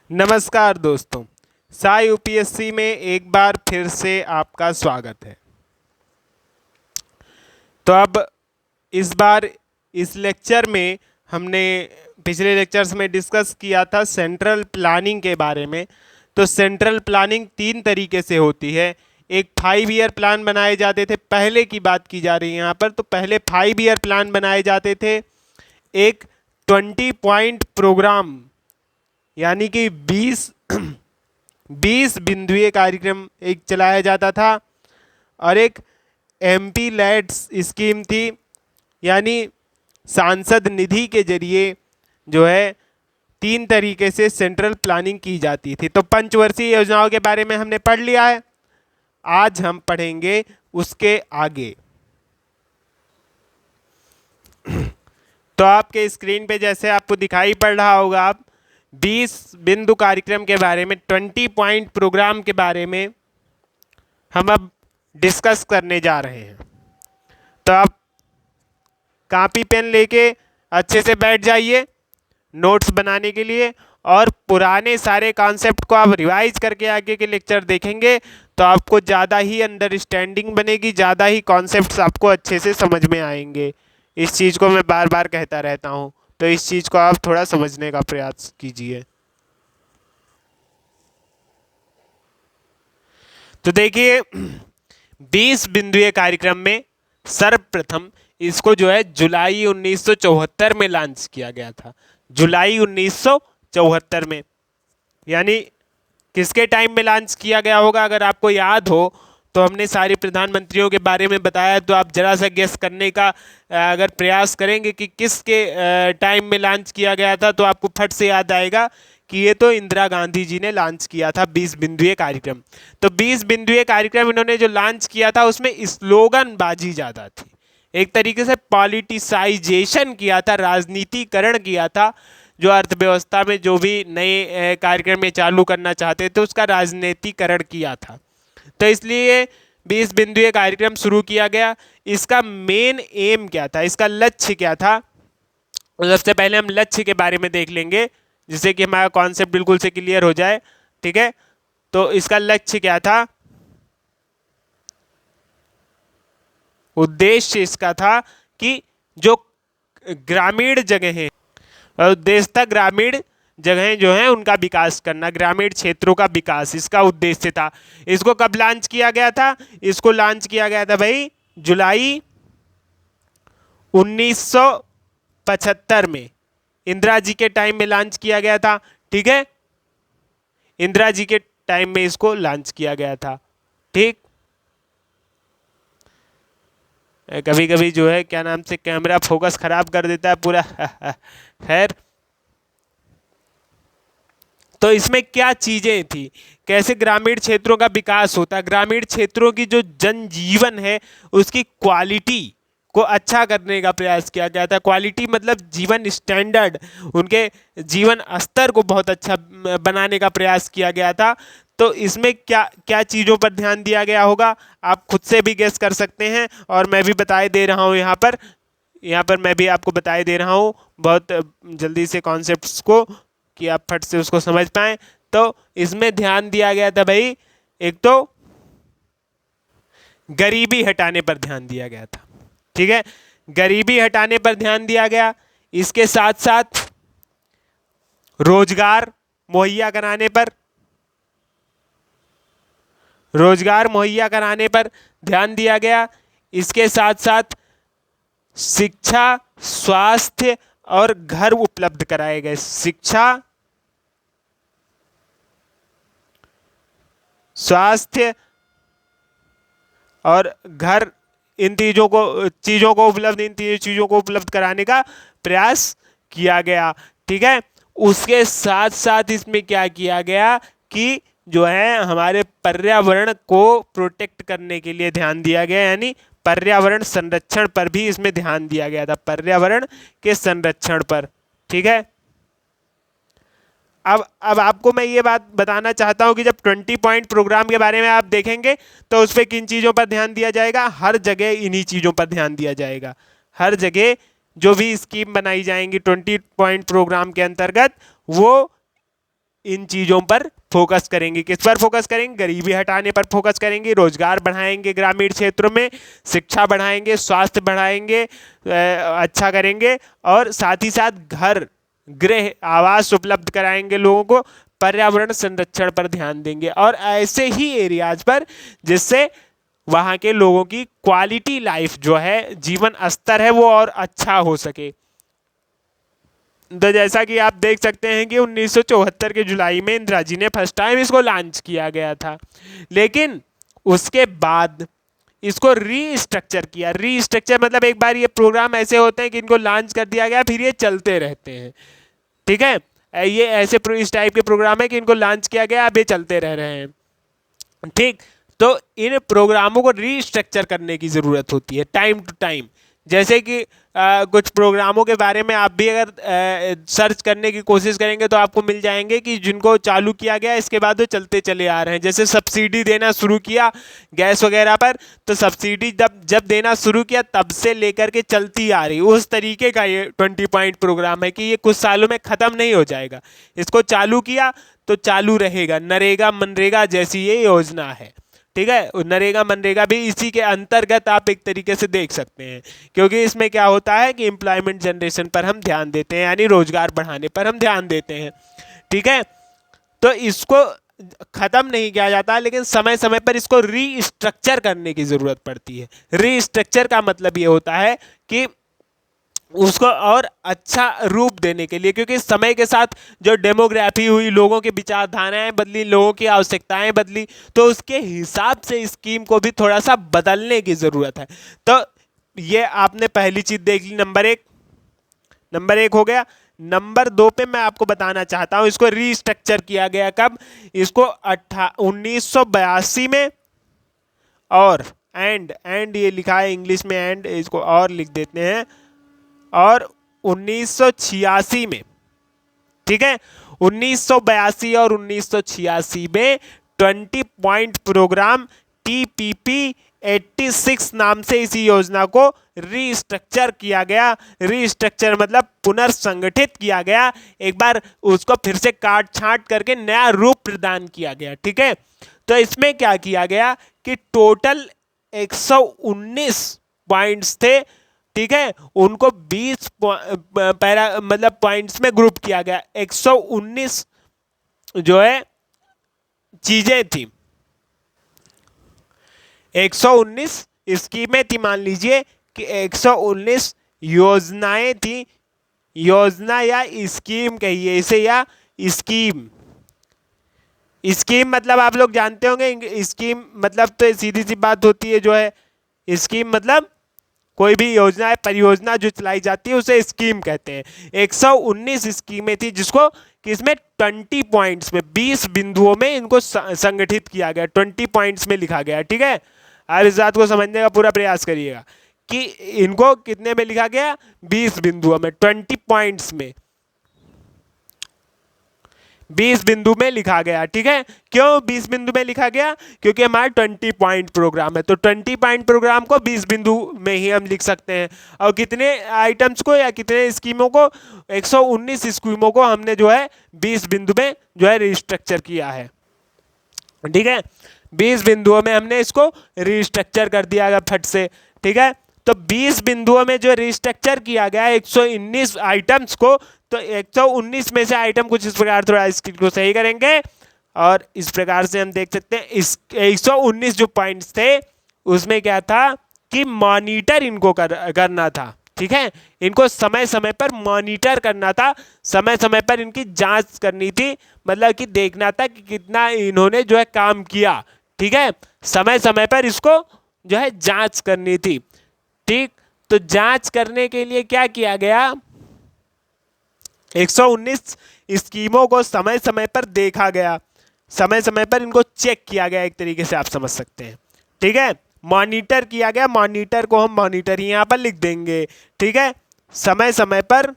नमस्कार दोस्तों, साई यूपीएससी में एक बार फिर से आपका स्वागत है। तो अब इस बार इस लेक्चर में हमने पिछले लेक्चर्स में डिस्कस किया था सेंट्रल प्लानिंग के बारे में। तो सेंट्रल प्लानिंग तीन तरीके से होती है। एक 5 ईयर प्लान बनाए जाते थे, पहले की बात की जा रही है यहाँ पर। तो पहले 5 ईयर प्लान बनाए जाते थे। एक 20 पॉइंट प्रोग्राम यानी कि 20 बिंदुए कार्यक्रम एक चलाया जाता था, और एक एमपी लैड्स स्कीम थी, यानी सांसद निधि के जरिए जो है तीन तरीके से सेंट्रल प्लानिंग की जाती थी। तो पंचवर्षीय योजनाओं के बारे में हमने पढ़ लिया है। आज हम पढ़ेंगे उसके आगे। तो आपके स्क्रीन पे जैसे आपको दिखाई पड़ रहा होगा, आप 20 बिंदु कार्यक्रम के बारे में, 20 पॉइंट प्रोग्राम के बारे में हम अब डिस्कस करने जा रहे हैं। तो आप कॉपी पेन लेके अच्छे से बैठ जाइए नोट्स बनाने के लिए, और पुराने सारे कॉन्सेप्ट को आप रिवाइज करके आगे के लेक्चर देखेंगे तो आपको ज़्यादा ही अंडरस्टैंडिंग बनेगी, ज़्यादा ही कॉन्सेप्ट्स आपको अच्छे से समझ में आएंगे। इस चीज़ को मैं बार बार कहता रहता हूँ, तो इस चीज़ को आप थोड़ा समझने का प्रयास कीजिए। तो देखिए, 20 बिंदुए कार्यक्रम में सर्वप्रथम इसको जो है जुलाई 1974 में लॉन्च किया गया था। जुलाई 1974 में, यानी किसके टाइम में लॉन्च किया गया होगा? अगर आपको याद हो तो हमने सारे प्रधानमंत्रियों के बारे में बताया, तो आप जरा सा गेस करने का अगर प्रयास करेंगे कि किसके टाइम में लॉन्च किया गया था, तो आपको फट से याद आएगा कि ये तो इंदिरा गांधी जी ने लॉन्च किया था 20 बिंदुए कार्यक्रम। तो 20 बिंदुए कार्यक्रम इन्होंने जो लॉन्च किया था उसमें स्लोगनबाजी ज़्यादा थी, एक तरीके से पॉलिटिसाइजेशन किया था, राजनीतिकरण किया था। जो अर्थव्यवस्था में जो भी नए कार्यक्रम में चालू करना चाहते थे उसका राजनीतिकरण किया था। तो इसलिए 20 बिंदुए कार्यक्रम शुरू किया गया। इसका मेन एम क्या था, इसका लक्ष्य क्या था? सबसे पहले हम लक्ष्य के बारे में देख लेंगे, जिससे कि हमारा कॉन्सेप्ट बिल्कुल से क्लियर हो जाए। ठीक है, तो इसका लक्ष्य क्या था? उद्देश्य इसका था कि जो ग्रामीण जगहें, उद्देश्य था ग्रामीण जगहें जो हैं उनका विकास करना, ग्रामीण क्षेत्रों का विकास, इसका उद्देश्य था। इसको कब लॉन्च किया गया था? इसको लॉन्च किया गया था भाई जुलाई 1975 में, इंदिरा जी के टाइम में लॉन्च किया गया था। ठीक है, इंदिरा जी के टाइम में इसको लॉन्च किया गया था। ठीक, कभी कभी जो है क्या नाम से कैमरा फोकस खराब कर देता है पूरा। खैर, तो इसमें क्या चीजें थी, कैसे ग्रामीण क्षेत्रों का विकास होता, ग्रामीण क्षेत्रों की जो जनजीवन है उसकी क्वालिटी को अच्छा करने का प्रयास किया गया था। क्वालिटी मतलब जीवन स्टैंडर्ड, उनके जीवन स्तर को बहुत अच्छा बनाने का प्रयास किया गया था। तो इसमें क्या क्या चीज़ों पर ध्यान दिया गया होगा, आप खुद से भी गेस कर सकते हैं, और मैं भी बताए दे रहा हूँ यहाँ पर मैं भी आपको बताए दे रहा हूँ बहुत जल्दी से कॉन्सेप्ट्स को, कि आप फट से उसको समझ पाएँ। तो इसमें ध्यान दिया गया था भाई, एक तो गरीबी हटाने पर ध्यान दिया गया था। ठीक है, गरीबी हटाने पर ध्यान दिया गया। इसके साथ साथ रोजगार मुहैया कराने पर ध्यान दिया गया। इसके साथ साथ शिक्षा, स्वास्थ्य और घर उपलब्ध कराए गए। शिक्षा, स्वास्थ्य और घर, इन चीज़ों को उपलब्ध कराने का प्रयास किया गया। ठीक है, उसके साथ साथ इसमें क्या किया गया कि जो है हमारे पर्यावरण को प्रोटेक्ट करने के लिए ध्यान दिया गया, यानी पर्यावरण संरक्षण पर भी इसमें ध्यान दिया गया था, पर्यावरण के संरक्षण पर। ठीक है, अब आपको मैं ये बात बताना चाहता हूं कि जब 20 पॉइंट प्रोग्राम के बारे में आप देखेंगे तो उस पर किन चीज़ों पर ध्यान दिया जाएगा? हर जगह इन्हीं चीज़ों पर ध्यान दिया जाएगा। हर जगह जो भी स्कीम बनाई जाएंगी 20 पॉइंट प्रोग्राम के अंतर्गत, वो इन चीज़ों पर फोकस करेंगे। किस पर फोकस करेंगे? गरीबी हटाने पर फोकस करेंगे, रोजगार बढ़ाएंगे ग्रामीण क्षेत्रों में, शिक्षा बढ़ाएंगे, स्वास्थ्य बढ़ाएंगे, अच्छा करेंगे, और साथ ही साथ घर, गृह, आवास उपलब्ध कराएंगे लोगों को, पर्यावरण संरक्षण पर ध्यान देंगे, और ऐसे ही एरियाज पर जिससे वहाँ के लोगों की क्वालिटी लाइफ जो है, जीवन स्तर है, वो और अच्छा हो सके। तो जैसा कि आप देख सकते हैं कि 1974 के जुलाई में इंदिरा जी ने फर्स्ट टाइम इसको लॉन्च किया गया था, लेकिन उसके बाद इसको रीस्ट्रक्चर किया। रीस्ट्रक्चर मतलब एक बार ये प्रोग्राम ऐसे होते हैं कि इनको लॉन्च कर दिया गया, फिर ये चलते रहते हैं, ठीक है। ये ऐसे इस टाइप के प्रोग्राम है कि इनको लॉन्च किया गया, अब ये चलते रह रहे हैं, ठीक। तो इन प्रोग्रामों को रीस्ट्रक्चर करने की ज़रूरत होती है टाइम टू टाइम। जैसे कि कुछ प्रोग्रामों के बारे में आप भी अगर सर्च करने की कोशिश करेंगे तो आपको मिल जाएंगे कि जिनको चालू किया गया इसके बाद वो चलते चले आ रहे हैं। जैसे सब्सिडी देना शुरू किया गैस वगैरह पर, तो सब्सिडी जब देना शुरू किया तब से लेकर के चलती आ रही, उस तरीके का ये 20 पॉइंट प्रोग्राम है कि ये कुछ सालों में ख़त्म नहीं हो जाएगा। इसको चालू किया तो चालू रहेगा। नरेगा मनरेगा जैसी ये योजना है, ठीक है। नरेगा मनरेगा भी इसी के अंतर्गत आप एक तरीके से देख सकते हैं, क्योंकि इसमें क्या होता है कि एम्प्लॉयमेंट जनरेशन पर हम ध्यान देते हैं, यानी रोजगार बढ़ाने पर हम ध्यान देते हैं, ठीक है। तो इसको खत्म नहीं किया जाता, लेकिन समय समय पर इसको रीस्ट्रक्चर करने की जरूरत पड़ती है। रीस्ट्रक्चर का मतलब ये होता है कि उसको और अच्छा रूप देने के लिए, क्योंकि समय के साथ जो डेमोग्राफी हुई, लोगों की विचारधाराएं बदली, लोगों की आवश्यकताएं बदली, तो उसके हिसाब से स्कीम को भी थोड़ा सा बदलने की ज़रूरत है। तो ये आपने पहली चीज़ देख ली, नंबर एक हो गया। नंबर 2 पे मैं आपको बताना चाहता हूँ, इसको रीस्ट्रक्चर किया गया कब? इसको 1982 में, और एंड ये लिखा है इंग्लिश में एंड, इसको और लिख देते हैं, और 1986 में, ठीक है। 1982 और 1986 में 20 पॉइंट प्रोग्राम TPP 86 नाम से इसी योजना को रीस्ट्रक्चर किया गया। रीस्ट्रक्चर मतलब पुनर्संगठित किया गया, एक बार उसको फिर से काट छांट करके नया रूप प्रदान किया गया, ठीक है। तो इसमें क्या किया गया कि टोटल 119 पॉइंट्स थे, ठीक है, उनको 20 मतलब पॉइंट्स में ग्रुप किया गया। 119 जो है चीजें थी, 119 स्कीमें थी, मान लीजिए कि 119 योजनाएं थी, योजना या स्कीम कहिए इसे, या स्कीम मतलब आप लोग जानते होंगे, स्कीम मतलब तो सीधी सी बात होती है, जो है स्कीम मतलब कोई भी योजना है, परियोजना जो चलाई जाती है उसे स्कीम कहते हैं। 119 स्कीमें थी, जिसको किसमें 20 पॉइंट्स में, 20 बिंदुओं में इनको संगठित किया गया, 20 पॉइंट्स में लिखा गया, ठीक है। आप इस बात को समझने का पूरा प्रयास करिएगा कि इनको कितने में लिखा गया, 20 बिंदुओं में, 20 पॉइंट्स में, 20 बिंदु में लिखा गया, ठीक है। क्यों 20 बिंदु में लिखा गया? क्योंकि हमारा 20 पॉइंट प्रोग्राम है, तो 20 पॉइंट प्रोग्राम को 20 बिंदु में ही हम लिख सकते हैं। और कितने आइटम्स को या कितने स्कीमों को, 119 स्कीमों को हमने जो है 20 बिंदु में जो है रिस्ट्रक्चर किया है, ठीक है। 20 बिंदुओं में हमने इसको रिस्ट्रक्चर कर दिया गया फट से, ठीक है। तो 20 बिंदुओं में जो रिस्ट्रक्चर किया गया 119 आइटम्स को, तो 119 में से आइटम कुछ इस प्रकार, थोड़ा इसको को सही करेंगे, और इस प्रकार से हम देख सकते हैं इस 119 जो पॉइंट्स थे उसमें क्या था कि मॉनिटर इनको करना था, ठीक है। इनको समय समय पर मॉनिटर करना था, समय समय पर इनकी जांच करनी थी, मतलब कि देखना था कि कितना इन्होंने जो है काम किया, ठीक है। समय समय पर इसको जो है जांच करनी थी, ठीक। तो जांच करने के लिए क्या किया गया, 119 स्कीमों को समय समय पर देखा गया, समय समय पर इनको चेक किया गया, एक तरीके से आप समझ सकते हैं, ठीक है। मॉनिटर किया गया, मॉनिटर को हम मॉनिटर ही यहां पर लिख देंगे, ठीक है। समय समय पर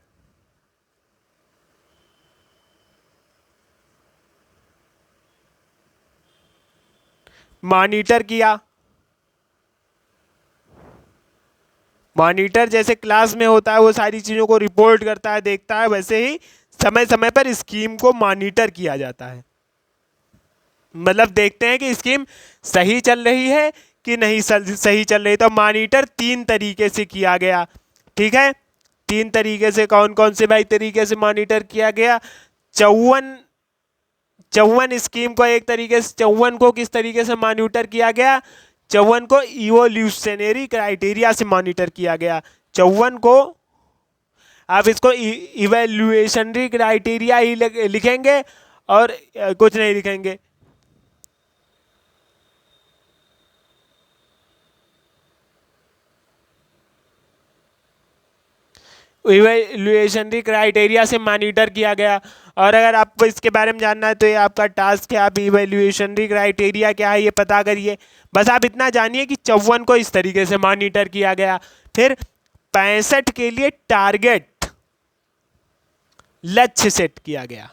मॉनिटर किया, मॉनिटर जैसे क्लास में होता है वो सारी चीज़ों को रिपोर्ट करता है, देखता है, वैसे ही समय समय पर स्कीम को मॉनिटर किया जाता है। मतलब देखते हैं कि स्कीम सही चल रही है कि नहीं सही चल रही। तो मॉनिटर 3 तरीके से किया गया, ठीक है। 3 तरीके से, कौन कौन से भाई तरीके से मॉनिटर किया गया? 54 स्कीम को एक तरीके से, 54 को किस तरीके से मॉनिटर किया गया? 54 को इवोल्यूशनरी क्राइटेरिया से मॉनिटर किया गया। 54 को आप इसको इवैल्यूएशनरी क्राइटेरिया ही लिखेंगे और कुछ नहीं लिखेंगे। इवैल्यूएशनरी क्राइटेरिया से मॉनिटर किया गया। और अगर आपको इसके बारे में जानना है तो ये आपका टास्क है, आप इवैल्यूएशनरी क्राइटेरिया क्या है ये पता करिए। बस आप इतना जानिए कि 54 को इस तरीके से मॉनिटर किया गया। फिर 65 के लिए टारगेट लक्ष्य सेट किया गया,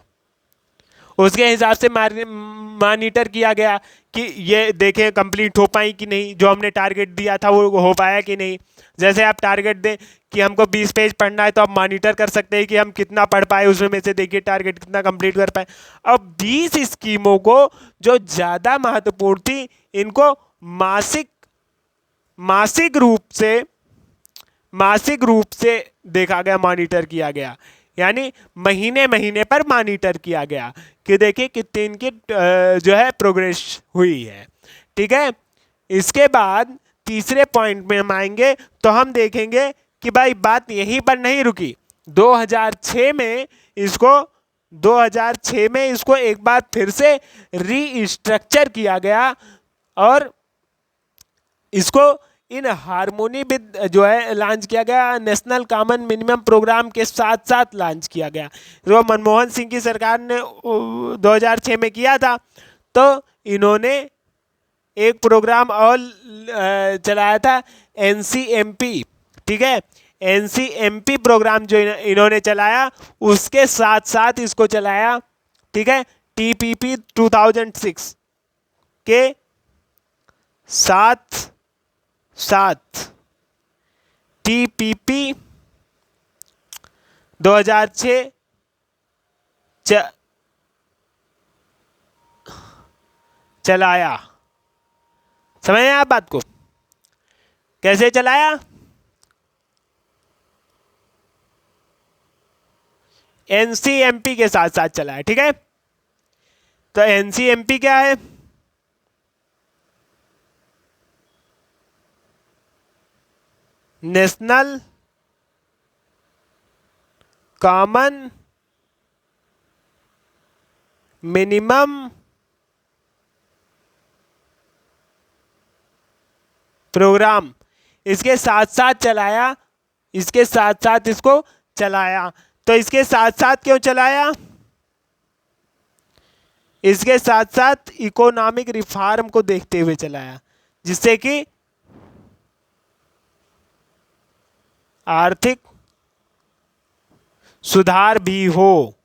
उसके हिसाब से मॉनिटर किया गया कि ये देखें कंप्लीट हो पाई कि नहीं, जो हमने टारगेट दिया था वो हो पाया कि नहीं। जैसे आप टारगेट दें कि हमको 20 पेज पढ़ना है तो आप मॉनिटर कर सकते हैं कि हम कितना पढ़ पाए, उसमें से देखिए टारगेट कितना कंप्लीट कर पाए। अब 20 स्कीमों को जो ज़्यादा महत्वपूर्ण थी इनको मासिक रूप से देखा गया, मॉनिटर किया गया। यानी महीने महीने पर मॉनिटर किया गया कि देखिए कितनी इनकी जो है प्रोग्रेस हुई है, ठीक है। इसके बाद तीसरे पॉइंट में हम आएंगे तो हम देखेंगे कि भाई बात यहीं पर नहीं रुकी। 2006 में इसको एक बार फिर से रीस्ट्रक्चर किया गया और इसको इन हारमोनी विद जो है लॉन्च किया गया, नेशनल कॉमन मिनिमम प्रोग्राम के साथ साथ लॉन्च किया गया। जो मनमोहन सिंह की सरकार ने 2006 में किया था, तो इन्होंने एक प्रोग्राम और चलाया था NCMP, ठीक है। NCMP प्रोग्राम जो इन्होंने चलाया उसके साथ साथ इसको चलाया, ठीक है। TPP 2006 के साथ TPP 2006 चलाया। समझ में आप बात को? कैसे चलाया? NCMP के साथ साथ चलाया, ठीक है। तो NCMP क्या है? नेशनल कॉमन मिनिमम प्रोग्राम इसके साथ साथ चलाया, इसके साथ साथ इसको चलाया। तो इसके साथ साथ क्यों चलाया? इसके साथ साथ इकोनॉमिक रिफॉर्म को देखते हुए चलाया, जिससे कि आर्थिक सुधार भी हो।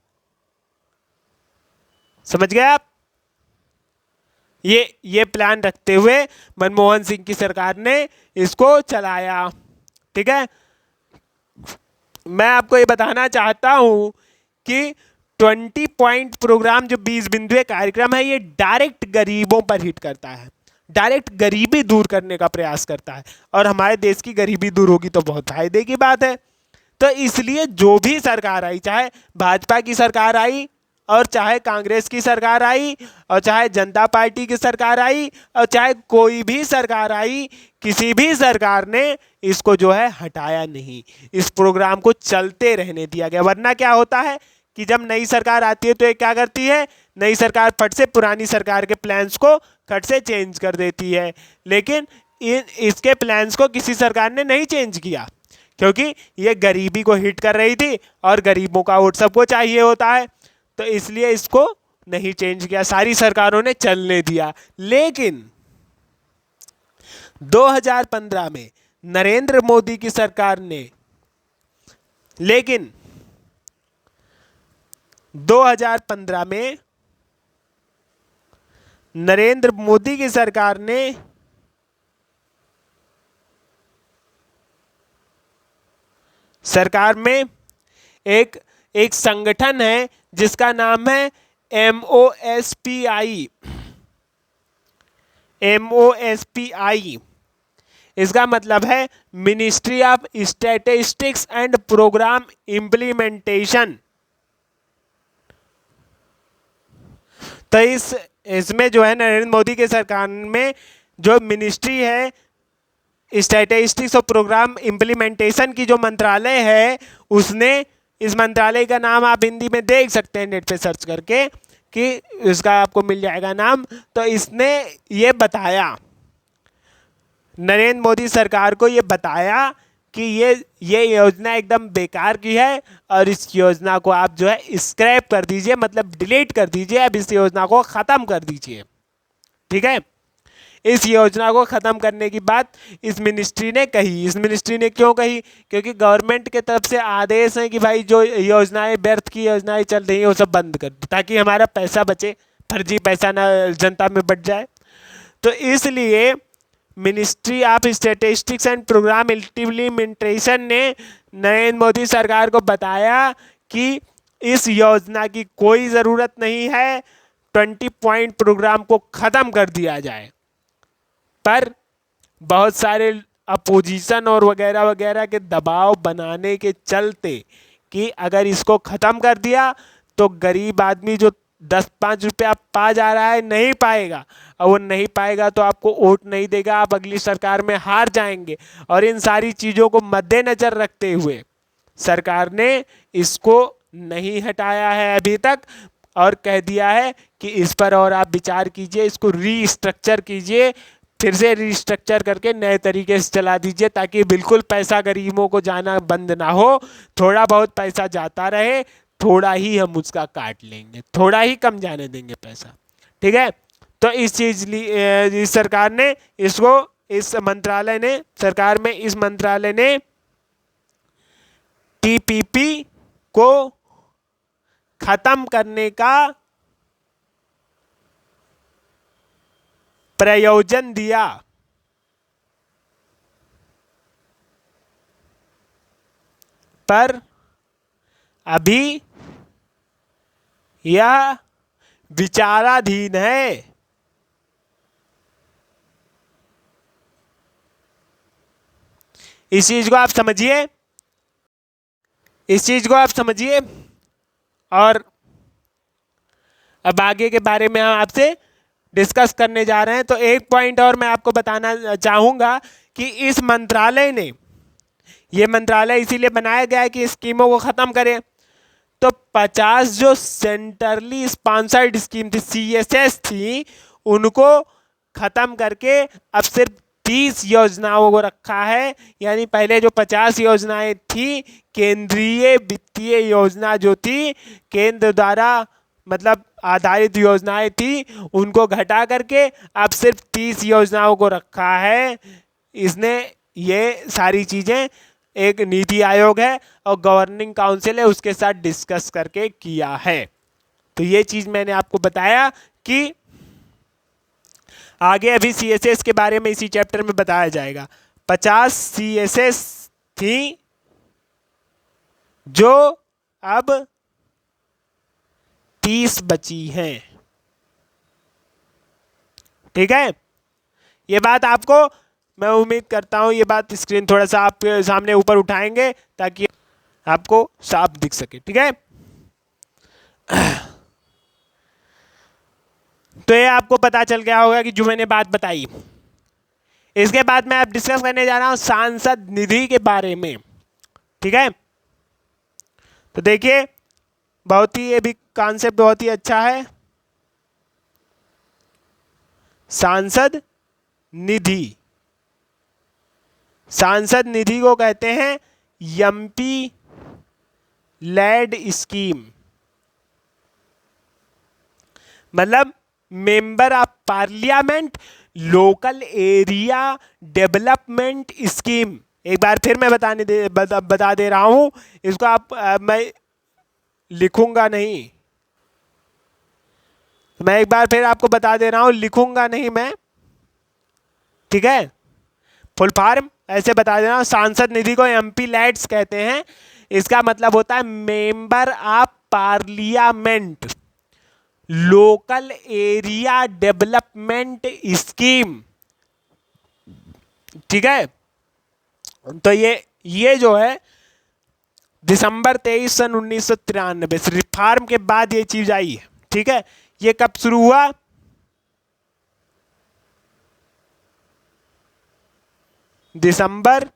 समझ गए आप? ये प्लान रखते हुए मनमोहन सिंह की सरकार ने इसको चलाया, ठीक है। मैं आपको ये बताना चाहता हूं कि 20 पॉइंट प्रोग्राम जो 20 बिंदुए कार्यक्रम है ये डायरेक्ट गरीबों पर हिट करता है, डायरेक्ट गरीबी दूर करने का प्रयास करता है। और हमारे देश की गरीबी दूर होगी तो बहुत फायदे की बात है। तो इसलिए जो भी सरकार आई, चाहे भाजपा की सरकार आई और चाहे कांग्रेस की सरकार आई और चाहे जनता पार्टी की सरकार आई और चाहे कोई भी सरकार आई, किसी भी सरकार ने इसको जो है हटाया नहीं, इस प्रोग्राम को चलते रहने दिया गया। वरना क्या होता है कि जब नई सरकार आती है तो ये क्या करती है, नई सरकार फट से पुरानी सरकार के प्लान्स को फट से चेंज कर देती है। लेकिन इसके प्लान्स को किसी सरकार ने नहीं चेंज किया, क्योंकि ये गरीबी को हिट कर रही थी और गरीबों का वोट सबको चाहिए होता है, तो इसलिए इसको नहीं चेंज किया, सारी सरकारों ने चलने दिया। लेकिन 2015 में नरेंद्र मोदी की सरकार ने 2015 में नरेंद्र मोदी की सरकार ने सरकार में एक एक संगठन है जिसका नाम है MOSPI। MOSPI इसका मतलब है ministry of statistics and programme implementation. तो इसमें जो है नरेंद्र मोदी के सरकार में जो मिनिस्ट्री है स्टैटिस्टिक्स और प्रोग्राम इम्प्लीमेंटेशन की जो मंत्रालय है, उसने इस मंत्रालय का नाम आप हिंदी में देख सकते हैं नेट पे सर्च करके कि इसका आपको मिल जाएगा नाम। तो इसने ये बताया, नरेंद्र मोदी सरकार को ये बताया कि ये योजना एकदम बेकार की है और इस योजना को आप जो है स्क्रैप कर दीजिए, मतलब डिलीट कर दीजिए, अब इस योजना को ख़त्म कर दीजिए। ठीक है, इस योजना को ख़त्म करने की बात इस मिनिस्ट्री ने कही। इस मिनिस्ट्री ने क्यों कही? क्योंकि गवर्नमेंट के तरफ से आदेश है कि भाई जो योजनाएं व्यर्थ की योजनाएं चल रही हैं वो सब बंद कर दो, ताकि हमारा पैसा बचे, फर्जी पैसा ना जनता में बट जाए। तो इसलिए ministry of statistics and programme implementation ने नरेंद्र मोदी सरकार को बताया कि इस योजना की कोई ज़रूरत नहीं है, 20 पॉइंट प्रोग्राम को ख़त्म कर दिया जाए। पर बहुत सारे अपोजिशन और वगैरह वगैरह के दबाव बनाने के चलते कि अगर इसको ख़त्म कर दिया तो गरीब आदमी जो 10-5 रुपया पा जा रहा है नहीं पाएगा, और वो नहीं पाएगा तो आपको वोट नहीं देगा, आप अगली सरकार में हार जाएंगे। और इन सारी चीज़ों को मद्देनज़र रखते हुए सरकार ने इसको नहीं हटाया है अभी तक, और कह दिया है कि इस पर और आप विचार कीजिए, इसको रीस्ट्रक्चर कीजिए, फिर से रीस्ट्रक्चर करके नए तरीके से चला दीजिए, ताकि बिल्कुल पैसा गरीबों को जाना बंद ना हो, थोड़ा बहुत पैसा जाता रहे, थोड़ा ही हम उसका काट लेंगे, थोड़ा ही कम जाने देंगे पैसा। ठीक है, तो इस सरकार ने इसको, इस मंत्रालय ने, सरकार में इस मंत्रालय ने TPP को खत्म करने का प्रयोजन दिया। पर अभी यह विचाराधीन है। इस चीज को आप समझिए, इस चीज को आप समझिए। और अब आगे के बारे में हम आपसे डिस्कस करने जा रहे हैं। तो एक पॉइंट और मैं आपको बताना चाहूँगा कि इस मंत्रालय ने, ये मंत्रालय इसीलिए बनाया गया है कि स्कीमों को ख़त्म करें। तो 50 जो सेंट्रली स्पॉन्सर्ड स्कीम थी, CSS थी, उनको ख़त्म करके अब सिर्फ 30 योजनाओं को रखा है। यानी पहले जो 50 योजनाएं थी, केंद्रीय वित्तीय योजना जो थी, केंद्र द्वारा मतलब आधारित योजनाएं थी, उनको घटा करके अब सिर्फ 30 योजनाओं को रखा है। इसने ये सारी चीज़ें, एक नीति आयोग है और गवर्निंग काउंसिल है, उसके साथ डिस्कस करके किया है। तो ये चीज़ मैंने आपको बताया कि आगे अभी CSS के बारे में इसी चैप्टर में बताया जाएगा। 50 CSS थी जो अब 30 बची हैं। ठीक है, ये बात आपको, मैं उम्मीद करता हूं ये बात स्क्रीन थोड़ा सा आपके सामने ऊपर उठाएंगे ताकि आपको साफ दिख सके। ठीक है, तो ये आपको पता चल गया होगा कि जो मैंने बात बताई। इसके बाद मैं अब डिस्कस करने जा रहा हूं सांसद निधि के बारे में। ठीक है, तो देखिए बहुत ही, ये भी कॉन्सेप्ट बहुत ही अच्छा है। सांसद निधि, सांसद निधि को कहते हैं MP लेड स्कीम, मतलब member of parliament local area development scheme. एक बार फिर मैं बता दे रहा हूं इसको, आप मैं लिखूंगा नहीं, मैं एक बार फिर आपको बता दे रहा हूं, लिखूंगा नहीं मैं। ठीक है, फुल फॉर्म ऐसे बता दे रहा हूं, सांसद निधि को MP लेड्स कहते हैं। इसका मतलब होता है member of parliament, local area development scheme. ठीक है, तो ये जो है दिसंबर 23 सन 1993 रिफॉर्म के बाद ये चीज आई है। ठीक है, ये कब शुरू हुआ? दिसंबर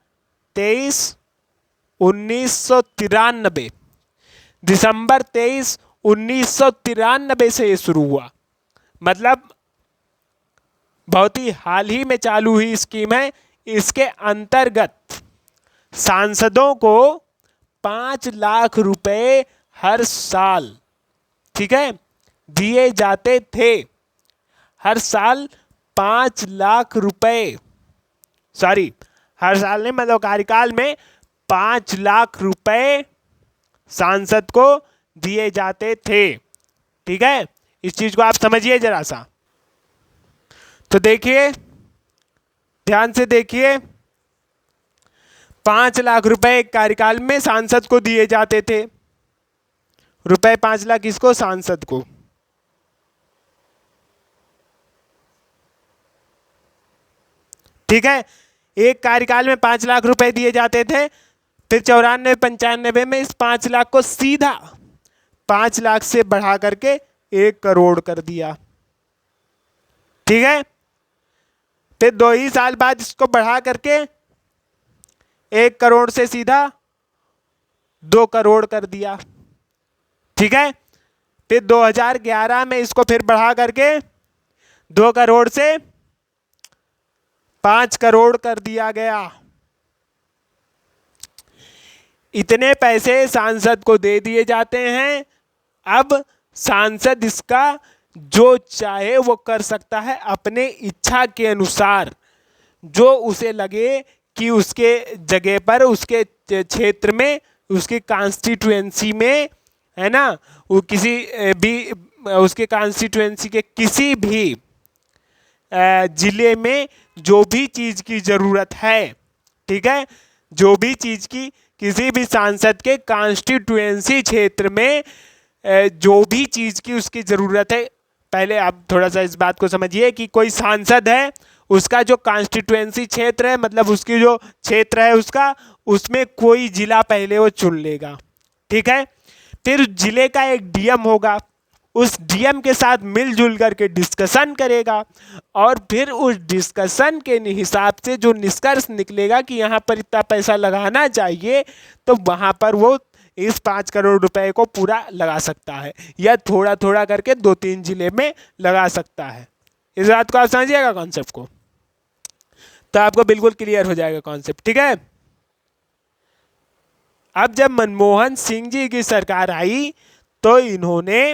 23 1993, दिसंबर 23 1993 से ये शुरू हुआ। मतलब बहुत ही हाल ही में चालू हुई स्कीम है। इसके अंतर्गत सांसदों को 5 लाख रुपए हर साल, ठीक है, दिए जाते थे। हर साल 5 लाख रुपए, सॉरी हर साल नहीं, मतलब कार्यकाल में 5 लाख रुपए सांसद को दिए जाते थे। ठीक है, इस चीज को आप समझिए जरा सा। तो देखिए, ध्यान से देखिए, 5 लाख रुपए एक कार्यकाल में सांसद को दिए जाते थे। रुपए 5 लाख किसको? सांसद को। ठीक है, एक कार्यकाल में 5 लाख रुपए दिए जाते थे। फिर 94-95 में इस 5 लाख को सीधा 5 लाख से बढ़ा करके 1 करोड़ कर दिया। ठीक है, फिर 2 ही साल बाद इसको बढ़ा करके 1 करोड़ से सीधा 2 करोड़ कर दिया। ठीक है, फिर 2011 में इसको फिर बढ़ा करके 2 करोड़ से 5 करोड़ कर दिया गया। इतने पैसे सांसद को दे दिए जाते हैं। अब सांसद इसका जो चाहे वो कर सकता है अपने इच्छा के अनुसार, जो उसे लगे कि उसके जगह पर, उसके क्षेत्र में, उसकी कॉन्स्टिट्यूएंसी में, है ना, वो किसी भी उसके कॉन्स्टिट्यूएंसी के किसी भी जिले में जो भी चीज की जरूरत है, ठीक है, जो भी चीज की किसी भी सांसद के कॉन्स्टिट्यूएंसी क्षेत्र में जो भी चीज की उसकी जरूरत है। पहले आप थोड़ा सा इस बात को समझिए कि कोई सांसद है, उसका जो कॉन्स्टिट्यूएंसी क्षेत्र है, मतलब उसकी जो क्षेत्र है उसका, उसमें कोई जिला पहले वो चुन लेगा। ठीक है, फिर जिले का एक डीएम होगा, उस डीएम के साथ मिलजुल करके डिस्कशन करेगा और फिर उस डिस्कशन के हिसाब से जो निष्कर्ष निकलेगा कि यहाँ पर इतना पैसा लगाना चाहिए, तो वहाँ पर वो इस 5 करोड़ रुपए को पूरा लगा सकता है, या थोड़ा थोड़ा करके 2-3 जिले में लगा सकता है। इस बात को आप समझिएगा कॉन्सेप्ट को, तो आपको बिल्कुल क्लियर हो जाएगा कॉन्सेप्ट। ठीक है, अब जब मनमोहन सिंह जी की सरकार आई तो इन्होंने,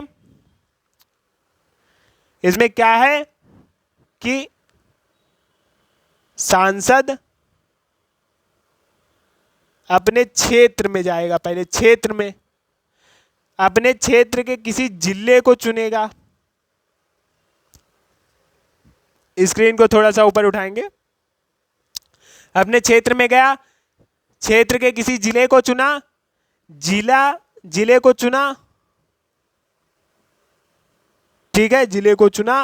इसमें क्या है कि सांसद अपने क्षेत्र में जाएगा, पहले क्षेत्र में अपने क्षेत्र के किसी जिले को चुनेगा। स्क्रीन को थोड़ा सा ऊपर उठाएंगे। अपने क्षेत्र में गया, क्षेत्र के किसी जिले को चुना, जिले को चुना, ठीक है, जिले को चुना,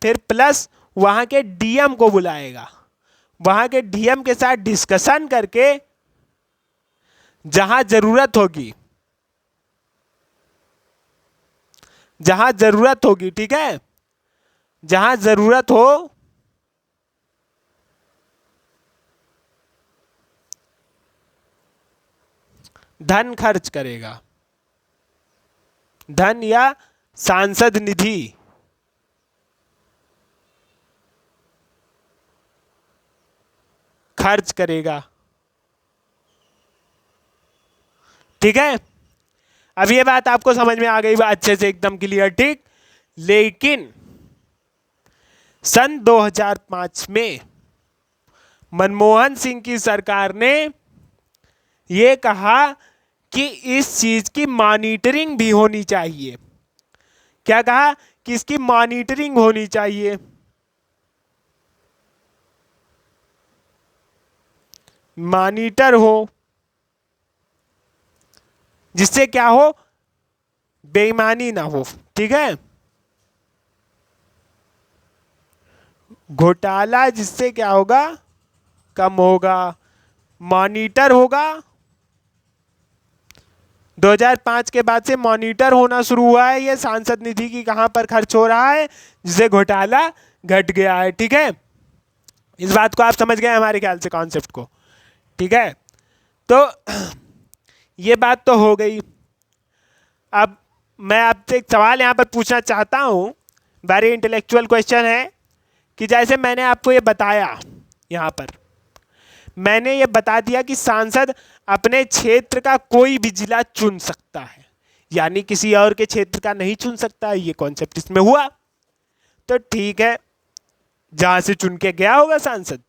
फिर प्लस वहां के डीएम को बुलाएगा। वहां के डीएम के साथ डिस्कशन करके जहां जरूरत होगी, जहां जरूरत होगी, ठीक है, जहां जरूरत हो धन खर्च करेगा, धन या सांसद निधि खर्च करेगा। ठीक है, अब ये बात आपको समझ में आ गई अच्छे से, एकदम क्लियर। ठीक, लेकिन सन 2005 में मनमोहन सिंह की सरकार ने ये कहा कि इस चीज की मॉनिटरिंग भी होनी चाहिए। क्या कहा? कि इसकी मॉनिटरिंग होनी चाहिए। मॉनिटर हो, जिससे क्या हो, बेईमानी ना हो, ठीक है। घोटाला जिससे क्या होगा, कम होगा। मॉनिटर होगा, 2005 के बाद से मॉनिटर होना शुरू हुआ है ये सांसद निधि की कहां पर खर्च हो रहा है, जिससे घोटाला घट गया है, ठीक है। इस बात को आप समझ गए हमारे ख्याल से, कॉन्सेप्ट को, ठीक है। तो ये बात तो हो गई। अब मैं आपसे एक सवाल यहां पर पूछना चाहता हूं, वेरी इंटेलेक्चुअल क्वेश्चन है, कि जैसे मैंने आपको ये बताया, यहां पर मैंने ये बता दिया कि सांसद अपने क्षेत्र का कोई भी जिला चुन सकता है, यानी किसी और के क्षेत्र का नहीं चुन सकता, ये कॉन्सेप्ट इसमें हुआ। तो ठीक है, जहां से चुन के गया होगा सांसद,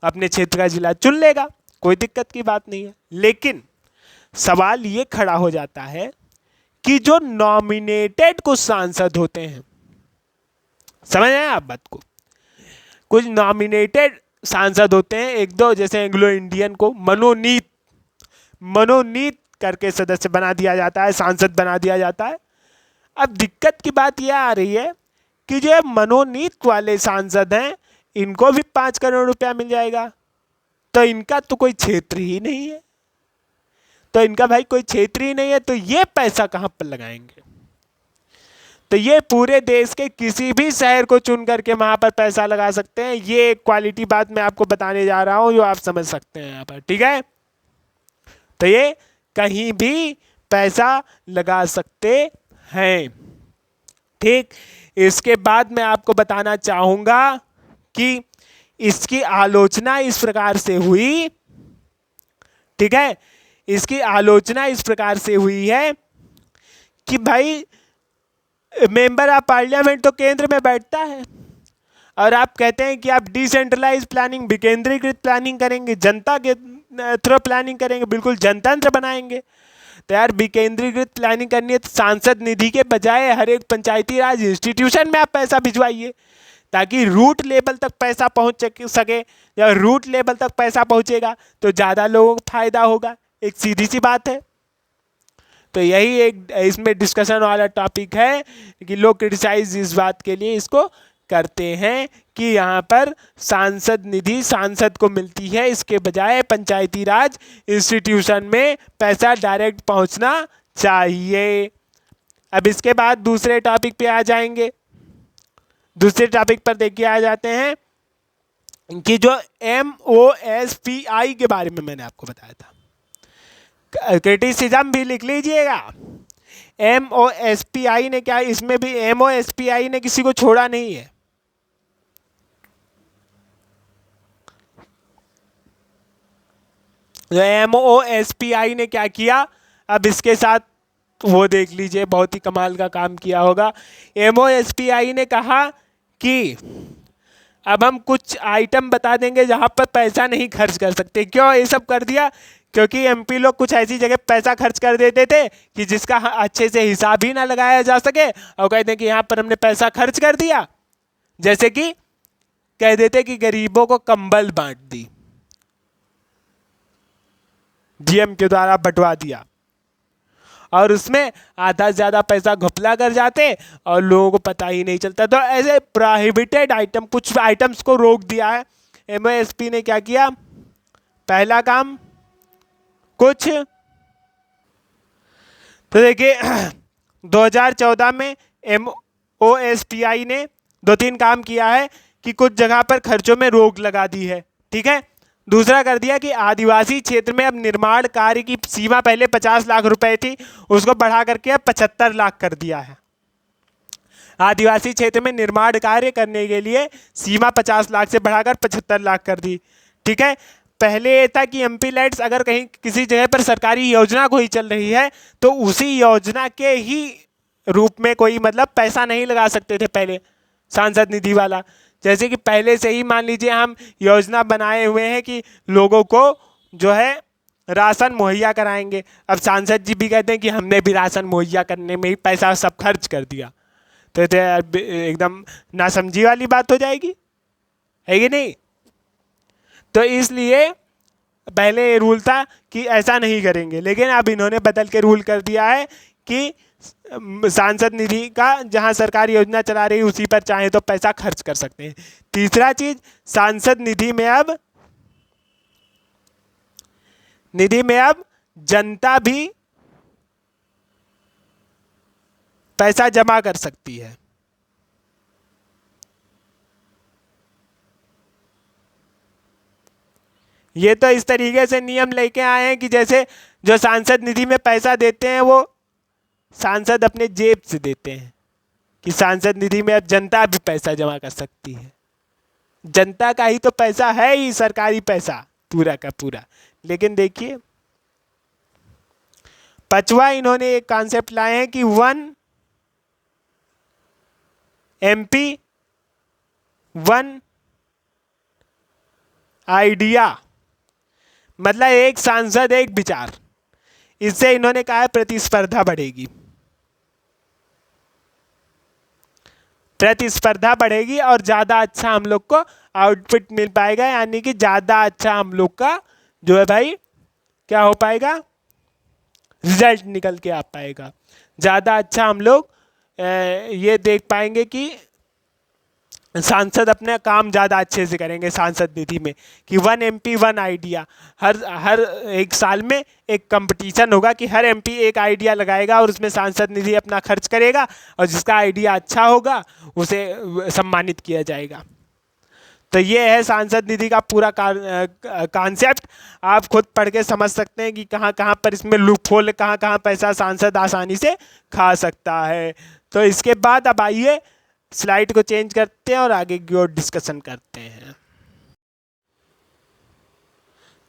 अपने क्षेत्र का जिला चुन लेगा, कोई दिक्कत की बात नहीं है। लेकिन सवाल ये खड़ा हो जाता है कि जो नॉमिनेटेड कुछ सांसद होते हैं, समझ आए आप बात को, कुछ नॉमिनेटेड सांसद होते हैं, एक दो, जैसे एंग्लो इंडियन को मनोनीत मनोनीत करके सदस्य बना दिया जाता है, सांसद बना दिया जाता है। अब दिक्कत की बात यह आ रही है कि जो मनोनीत वाले सांसद हैं, इनको भी 5 करोड़ रुपया मिल जाएगा, तो इनका तो कोई क्षेत्र ही नहीं है, तो इनका भाई कोई क्षेत्र ही नहीं है, तो ये पैसा कहां पर लगाएंगे। तो ये पूरे देश के किसी भी शहर को चुन करके वहां पर पैसा लगा सकते हैं। ये एक क्वालिटी बात मैं आपको बताने जा रहा हूं, जो आप समझ सकते हैं यहाँ पर, ठीक है। तो ये कहीं भी पैसा लगा सकते हैं, ठीक। इसके बाद मैं आपको बताना चाहूंगा कि इसकी आलोचना इस प्रकार से हुई, ठीक है, इसकी आलोचना इस प्रकार से हुई है कि भाई मेंबर ऑफ पार्लियामेंट तो केंद्र में बैठता है, और आप कहते हैं कि आप डिसेंट्रलाइज प्लानिंग, विकेंद्रीकृत प्लानिंग करेंगे, जनता के थ्रू प्लानिंग करेंगे, बिल्कुल जनतंत्र बनाएंगे। तो यार विकेंद्रीकृत प्लानिंग करनी है तो सांसद निधि के बजाय हर एक पंचायती राज इंस्टीट्यूशन में आप पैसा भिजवाइए, ताकि रूट लेवल तक पैसा पहुंच सके। जब रूट लेवल तक पैसा पहुंचेगा तो ज़्यादा लोगों को फायदा होगा, एक सीधी सी बात है। तो यही एक इसमें डिस्कशन वाला टॉपिक है कि लोग क्रिटिसाइज इस बात के लिए इसको करते हैं कि यहाँ पर सांसद निधि सांसद को मिलती है, इसके बजाय पंचायती राज इंस्टीट्यूशन में पैसा डायरेक्ट पहुँचना चाहिए। अब इसके बाद दूसरे टॉपिक पे आ जाएंगे। दूसरे टॉपिक पर देखिए आ जाते हैं कि जो MOSPI के बारे में मैंने आपको बताया था, क्रिटिसिज्म भी लिख लीजिएगा। MOSPI ने क्या, इसमें भी MOSPI ने किसी को छोड़ा नहीं है। MOSPI ने क्या किया, अब इसके साथ वो देख लीजिए, बहुत ही कमाल का काम किया होगा। MOSPI ने कहा कि अब हम कुछ आइटम बता देंगे जहां पर पैसा नहीं खर्च कर सकते। क्यों ये सब कर दिया, क्योंकि MP लोग कुछ ऐसी जगह पैसा खर्च कर देते थे कि जिसका अच्छे से हिसाब ही ना लगाया जा सके, और कहते हैं कि यहाँ पर हमने पैसा खर्च कर दिया। जैसे कि कह देते कि गरीबों को कंबल बांट दी, GM के द्वारा बंटवा दिया, और उसमें आधा से ज़्यादा पैसा घपला कर जाते और लोगों को पता ही नहीं चलता। तो ऐसे प्रोहिबिटेड आइटम, कुछ आइटम्स को रोक दिया है। MOSP ने क्या किया, पहला काम कुछ, तो देखिए 2014 में MOSPI ने 2-3 काम किया है कि कुछ जगह पर खर्चों में रोक लगा दी है, ठीक है। दूसरा कर दिया कि आदिवासी क्षेत्र में अब निर्माण कार्य की सीमा पहले 50 लाख रुपए थी, उसको बढ़ा करके अब 75 लाख कर दिया है। आदिवासी क्षेत्र में निर्माण कार्य करने के लिए सीमा 50 लाख से बढ़ाकर 75 लाख कर दी, ठीक है। पहले ये था कि MP लाइट्स अगर कहीं किसी जगह पर सरकारी योजना कोई चल रही है तो उसी योजना के ही रूप में कोई मतलब पैसा नहीं लगा सकते थे पहले सांसद निधि वाला। जैसे कि पहले से ही मान लीजिए हम योजना बनाए हुए हैं कि लोगों को जो है राशन मुहैया कराएंगे, अब सांसद जी भी कहते हैं कि हमने भी राशन मुहैया करने में ही पैसा सब खर्च कर दिया, तो एकदम नासमझी वाली बात हो जाएगी, है कि नहीं। तो इसलिए पहले ये रूल था कि ऐसा नहीं करेंगे, लेकिन अब इन्होंने बदल के रूल कर दिया है कि सांसद निधि का जहां सरकार योजना चला रही है उसी पर चाहे तो पैसा खर्च कर सकते हैं। तीसरा चीज, सांसद निधि में अब जनता भी पैसा जमा कर सकती है। ये तो इस तरीके से नियम लेके आए हैं कि जैसे जो सांसद निधि में पैसा देते हैं वो सांसद अपने जेब से देते हैं, कि सांसद निधि में अब जनता भी पैसा जमा कर सकती है। जनता का ही तो पैसा है ही, सरकारी पैसा पूरा का पूरा। लेकिन देखिए, पांचवा इन्होंने एक कॉन्सेप्ट लाए हैं कि 1 MP 1 आइडिया, मतलब एक सांसद एक विचार। इससे इन्होंने कहा है प्रतिस्पर्धा बढ़ेगी, प्रतिस्पर्धा बढ़ेगी और ज़्यादा अच्छा हम लोग को आउटपुट मिल पाएगा, यानी कि ज़्यादा अच्छा हम लोग का जो है भाई क्या हो पाएगा, रिजल्ट निकल के आ पाएगा। ज़्यादा अच्छा हम लोग ये देख पाएंगे कि सांसद अपने काम ज़्यादा अच्छे से करेंगे सांसद निधि में, कि 1 MP 1 आइडिया। हर एक साल में एक कंपटीशन होगा कि हर MP एक आइडिया लगाएगा और उसमें सांसद निधि अपना खर्च करेगा और जिसका आइडिया अच्छा होगा उसे सम्मानित किया जाएगा। तो ये है सांसद निधि का पूरा कॉन्सेप्ट। आप खुद पढ़ के समझ सकते हैं कि कहाँ कहाँ पर इसमें लूपहोल, कहाँ कहाँ पैसा सांसद आसानी से खा सकता है। तो इसके बाद अब आइए स्लाइड को चेंज करते हैं और आगे की ओर डिस्कशन करते हैं।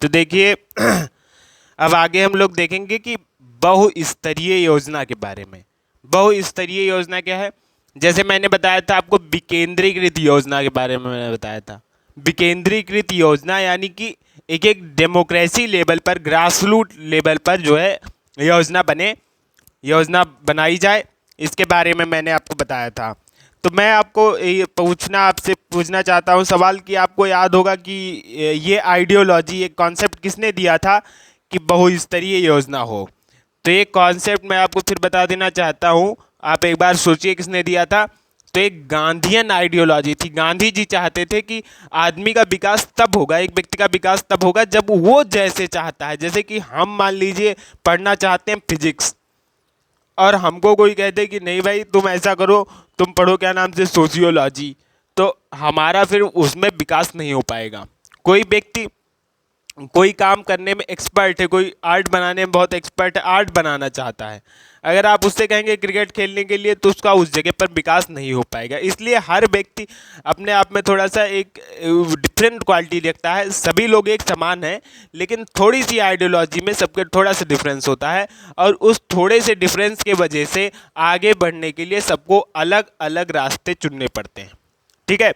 तो देखिए अब आगे हम लोग देखेंगे कि बहुस्तरीय योजना के बारे में। बहुस्तरीय योजना क्या है? जैसे मैंने बताया था आपको विकेंद्रीकृत योजना के बारे में मैंने बताया था। विकेंद्रीकृत योजना यानी कि एक एक डेमोक्रेसी लेवल पर, ग्रासरूट लेवल पर जो है योजना बनाई जाए, इसके बारे में मैंने आपको बताया था। तो मैं आपको आपसे पूछना चाहता हूँ सवाल कि आपको याद होगा कि ये आइडियोलॉजी, एक कॉन्सेप्ट किसने दिया था कि बहुस्तरीय योजना हो? तो ये कॉन्सेप्ट मैं आपको फिर बता देना चाहता हूँ, आप एक बार सोचिए किसने दिया था। तो एक गांधीयन आइडियोलॉजी थी। गांधी जी चाहते थे कि आदमी का विकास तब होगा, एक व्यक्ति का विकास तब होगा जब वो जैसे चाहता है। जैसे कि हम मान लीजिए पढ़ना चाहते हैं फिजिक्स, और हमको कोई कहते कि नहीं भाई तुम ऐसा करो, तुम पढ़ो क्या नाम से सोशियोलॉजी, तो हमारा फिर उसमें विकास नहीं हो पाएगा। कोई व्यक्ति कोई काम करने में एक्सपर्ट है, कोई आर्ट बनाने में बहुत एक्सपर्ट है, आर्ट बनाना चाहता है, अगर आप उससे कहेंगे क्रिकेट खेलने के लिए तो उसका उस जगह पर विकास नहीं हो पाएगा। इसलिए हर व्यक्ति अपने आप में थोड़ा सा एक डिफरेंट क्वालिटी रखता है। सभी लोग एक समान हैं, लेकिन थोड़ी सी आइडियोलॉजी में सबके थोड़ा सा डिफरेंस होता है, और उस थोड़े से डिफरेंस के वजह से आगे बढ़ने के लिए सबको अलग अलग रास्ते चुनने पड़ते हैं। ठीक है,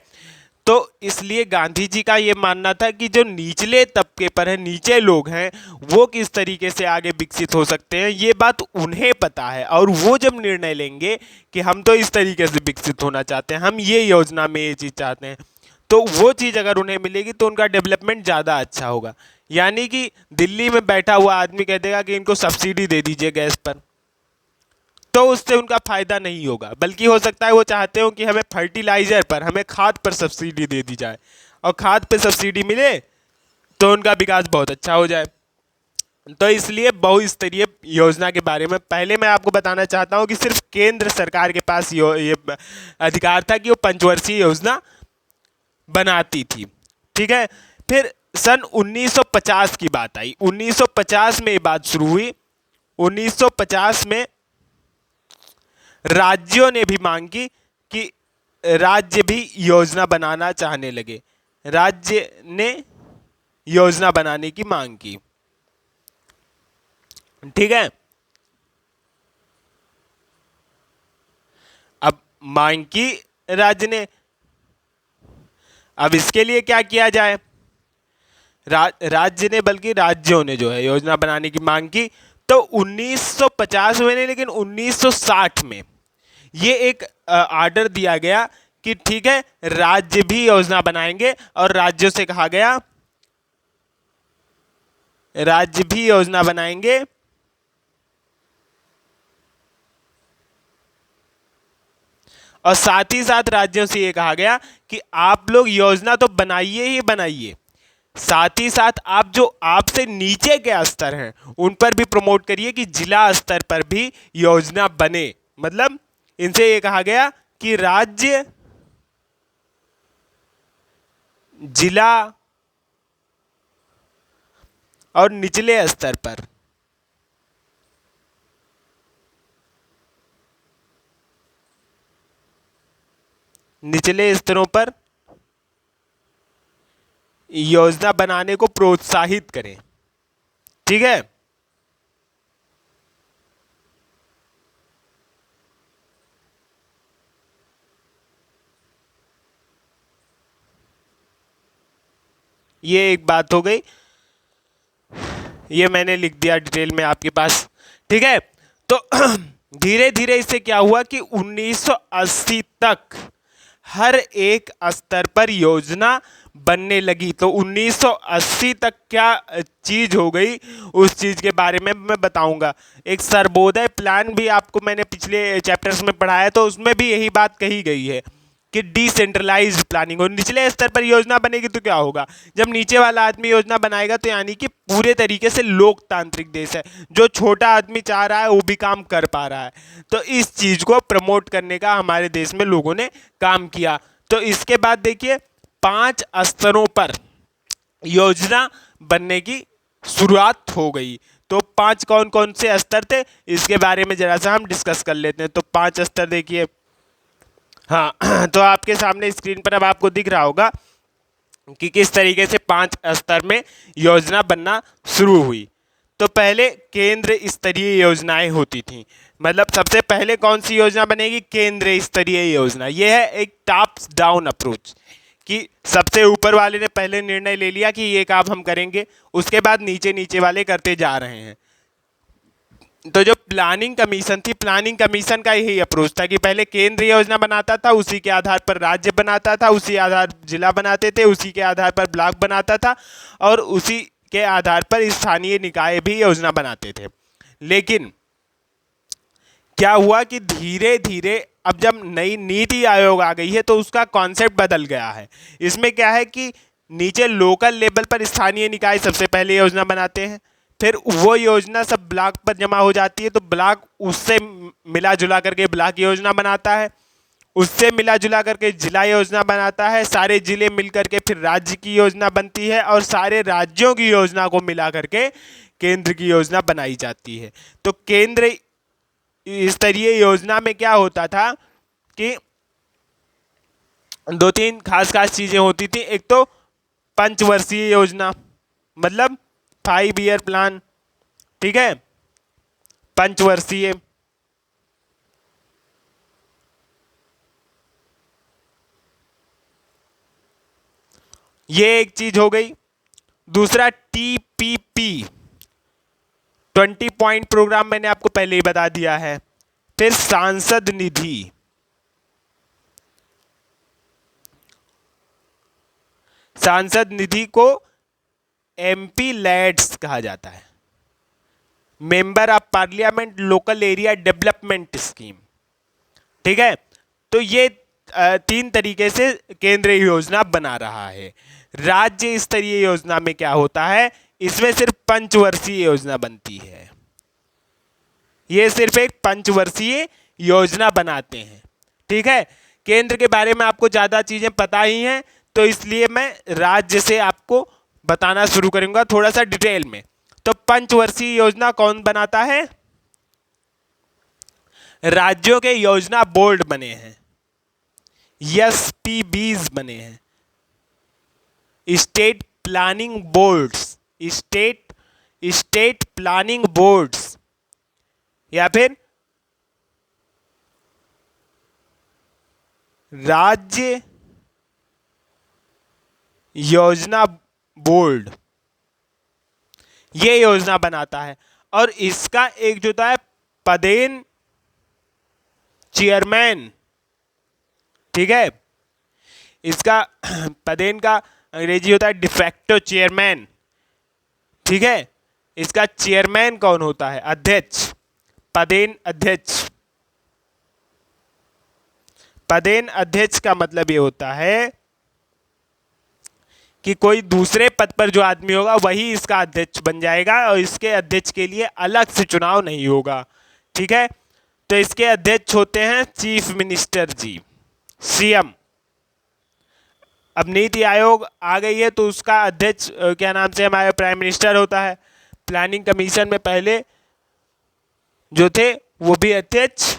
तो इसलिए गांधी जी का ये मानना था कि जो निचले तबके पर है, नीचे लोग हैं, वो किस तरीके से आगे विकसित हो सकते हैं ये बात उन्हें पता है। और वो जब निर्णय लेंगे कि हम तो इस तरीके से विकसित होना चाहते हैं, हम ये योजना में ये चीज़ चाहते हैं, तो वो चीज़ अगर उन्हें मिलेगी तो उनका डेवलपमेंट ज़्यादा अच्छा होगा। यानी कि दिल्ली में बैठा हुआ आदमी कह देगा कि इनको सब्सिडी दे दीजिए गैस पर, तो उससे उनका फायदा नहीं होगा, बल्कि हो सकता है वो चाहते हो कि हमें फर्टिलाइजर पर, हमें खाद पर सब्सिडी दे दी जाए, और खाद पर सब्सिडी मिले तो उनका विकास बहुत अच्छा हो जाए। तो इसलिए बहुस्तरीय योजना के बारे में पहले मैं आपको बताना चाहता हूं कि सिर्फ केंद्र सरकार के पास ये अधिकार था कि वो पंचवर्षीय योजना बनाती थी। ठीक है, फिर सन 1950 की बात आई। 1950 में ये बात शुरू हुई। 1950 में राज्यों ने भी मांग की कि राज्य भी योजना बनाना चाहने लगे। राज्य ने योजना बनाने की मांग की। ठीक है, अब मांग की राज्य ने, अब इसके लिए क्या किया जाए? राज्य ने, बल्कि राज्यों ने जो है योजना बनाने की मांग की। तो 1950 में नहीं, लेकिन 1960 में ये एक आर्डर दिया गया कि ठीक है, राज्य भी योजना बनाएंगे, और राज्यों से कहा गया राज्य भी योजना बनाएंगे और साथ ही साथ राज्यों से ये कहा गया कि आप लोग योजना तो बनाइए ही बनाइए, साथ ही साथ आप जो आपसे नीचे के स्तर हैं उन पर भी प्रमोट करिए कि जिला स्तर पर भी योजना बने। मतलब इनसे ये कहा गया कि राज्य, जिला और निचले स्तर पर निचले स्तरों पर योजना बनाने को प्रोत्साहित करें। ठीक है, ये एक बात हो गई, ये मैंने लिख दिया डिटेल में आपके पास। ठीक है, तो धीरे धीरे इससे क्या हुआ कि 1980 तक हर एक स्तर पर योजना बनने लगी। तो 1980 तक क्या चीज हो गई उस चीज के बारे में मैं बताऊंगा। एक सर्वोदय प्लान भी आपको मैंने पिछले चैप्टर्स में पढ़ाया, तो उसमें भी यही बात कही गई है कि डिसेंट्रलाइज्ड प्लानिंग हो। निचले स्तर पर योजना बनेगी तो क्या होगा, जब नीचे वाला आदमी योजना बनाएगा तो यानी कि पूरे तरीके से लोकतांत्रिक देश है, जो छोटा आदमी चाह रहा है वो भी काम कर पा रहा है। तो इस चीज को प्रमोट करने का हमारे देश में लोगों ने काम किया। तो इसके बाद देखिए 5 स्तरों पर योजना बनने की शुरुआत हो गई। तो 5 कौन कौन से स्तर थे इसके बारे में जरा सा हम डिस्कस कर लेते हैं। तो 5 स्तर देखिए, हाँ तो आपके सामने स्क्रीन पर अब आपको दिख रहा होगा कि किस तरीके से 5 स्तर में योजना बनना शुरू हुई। तो पहले केंद्र स्तरीय योजनाएं होती थी। मतलब सबसे पहले कौन सी योजना बनेगी, केंद्र स्तरीय योजना। यह है एक टॉप डाउन अप्रोच कि सबसे ऊपर वाले ने पहले निर्णय ले लिया कि ये काम हम करेंगे, उसके बाद नीचे नीचे वाले करते जा रहे हैं। तो जो प्लानिंग कमीशन थी, प्लानिंग कमीशन का यही अप्रोच था कि पहले केंद्र योजना बनाता था, उसी के आधार पर राज्य बनाता था, उसी आधार जिला बनाते थे, उसी के आधार पर ब्लॉक बनाता था और उसी के आधार पर स्थानीय निकाय भी योजना बनाते थे। लेकिन क्या हुआ कि धीरे धीरे अब जब नई नीति आयोग आ गई है तो उसका कॉन्सेप्ट बदल गया है। इसमें क्या है कि नीचे लोकल लेवल पर स्थानीय निकाय सबसे पहले योजना बनाते हैं, फिर वो योजना सब ब्लॉक पर जमा हो जाती है, तो ब्लॉक उससे मिला जुला करके ब्लॉक योजना बनाता है, उससे मिला जुला करके जिला योजना बनाता है, सारे जिले मिल करके फिर राज्य की योजना बनती है और सारे राज्यों की योजना को मिला करके केंद्र की योजना बनाई जाती है। तो केंद्र स्तरीय योजना में क्या होता था कि 2-3 खास खास चीजें होती थी। एक तो पंचवर्षीय योजना, मतलब 5 ईयर प्लान। ठीक है, पंचवर्षीय। ये एक चीज हो गई। दूसरा टीपीपी 20 पॉइंट प्रोग्राम, मैंने आपको पहले ही बता दिया है। फिर सांसद निधि, सांसद निधि को एमपी लैड्स कहा जाता है, member of parliament local area development scheme. ठीक है, तो ये 3 तरीके से केंद्रीय योजना बना रहा है। राज्य स्तरीय योजना में क्या होता है, इसमें सिर्फ पंचवर्षीय योजना बनती है। ये सिर्फ एक पंचवर्षीय योजना बनाते हैं। ठीक है, केंद्र के बारे में आपको ज्यादा चीजें पता ही हैं, तो इसलिए मैं राज्य से आपको बताना शुरू करूंगा थोड़ा सा डिटेल में। तो पंचवर्षीय योजना कौन बनाता है, राज्यों के योजना बोर्ड बने हैं, एसपीबीज बने हैं, state planning boards, state planning boards, या फिर राज्य योजना बोर्ड, ये योजना बनाता है। और इसका एक जो होता है पदेन चेयरमैन। ठीक है, इसका पदेन का अंग्रेजी होता है डिफेक्टो चेयरमैन। ठीक है, इसका चेयरमैन कौन होता है? अध्यक्ष, पदेन अध्यक्ष। पदेन अध्यक्ष का मतलब ये होता है कि कोई दूसरे पद पर जो आदमी होगा वही इसका अध्यक्ष बन जाएगा और इसके अध्यक्ष के लिए अलग से चुनाव नहीं होगा। ठीक है, तो इसके अध्यक्ष होते हैं चीफ मिनिस्टर जी, सीएम। अब नीति आयोग आ गई है तो उसका अध्यक्ष क्या नाम से हमारा प्राइम मिनिस्टर होता है। प्लानिंग कमीशन में पहले जो थे वो भी अध्यक्ष,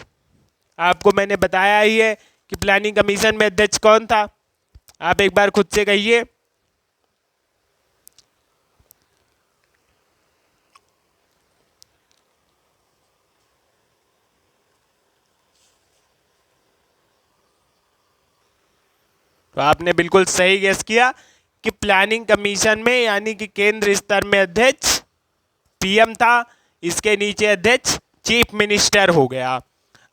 आपको मैंने बताया ही है कि प्लानिंग कमीशन में अध्यक्ष कौन था। आप एक बार खुद से कहिए। तो आपने बिल्कुल सही गेस किया कि प्लानिंग कमीशन में यानी कि केंद्र स्तर में अध्यक्ष पीएम था, इसके नीचे अध्यक्ष चीफ मिनिस्टर हो गया।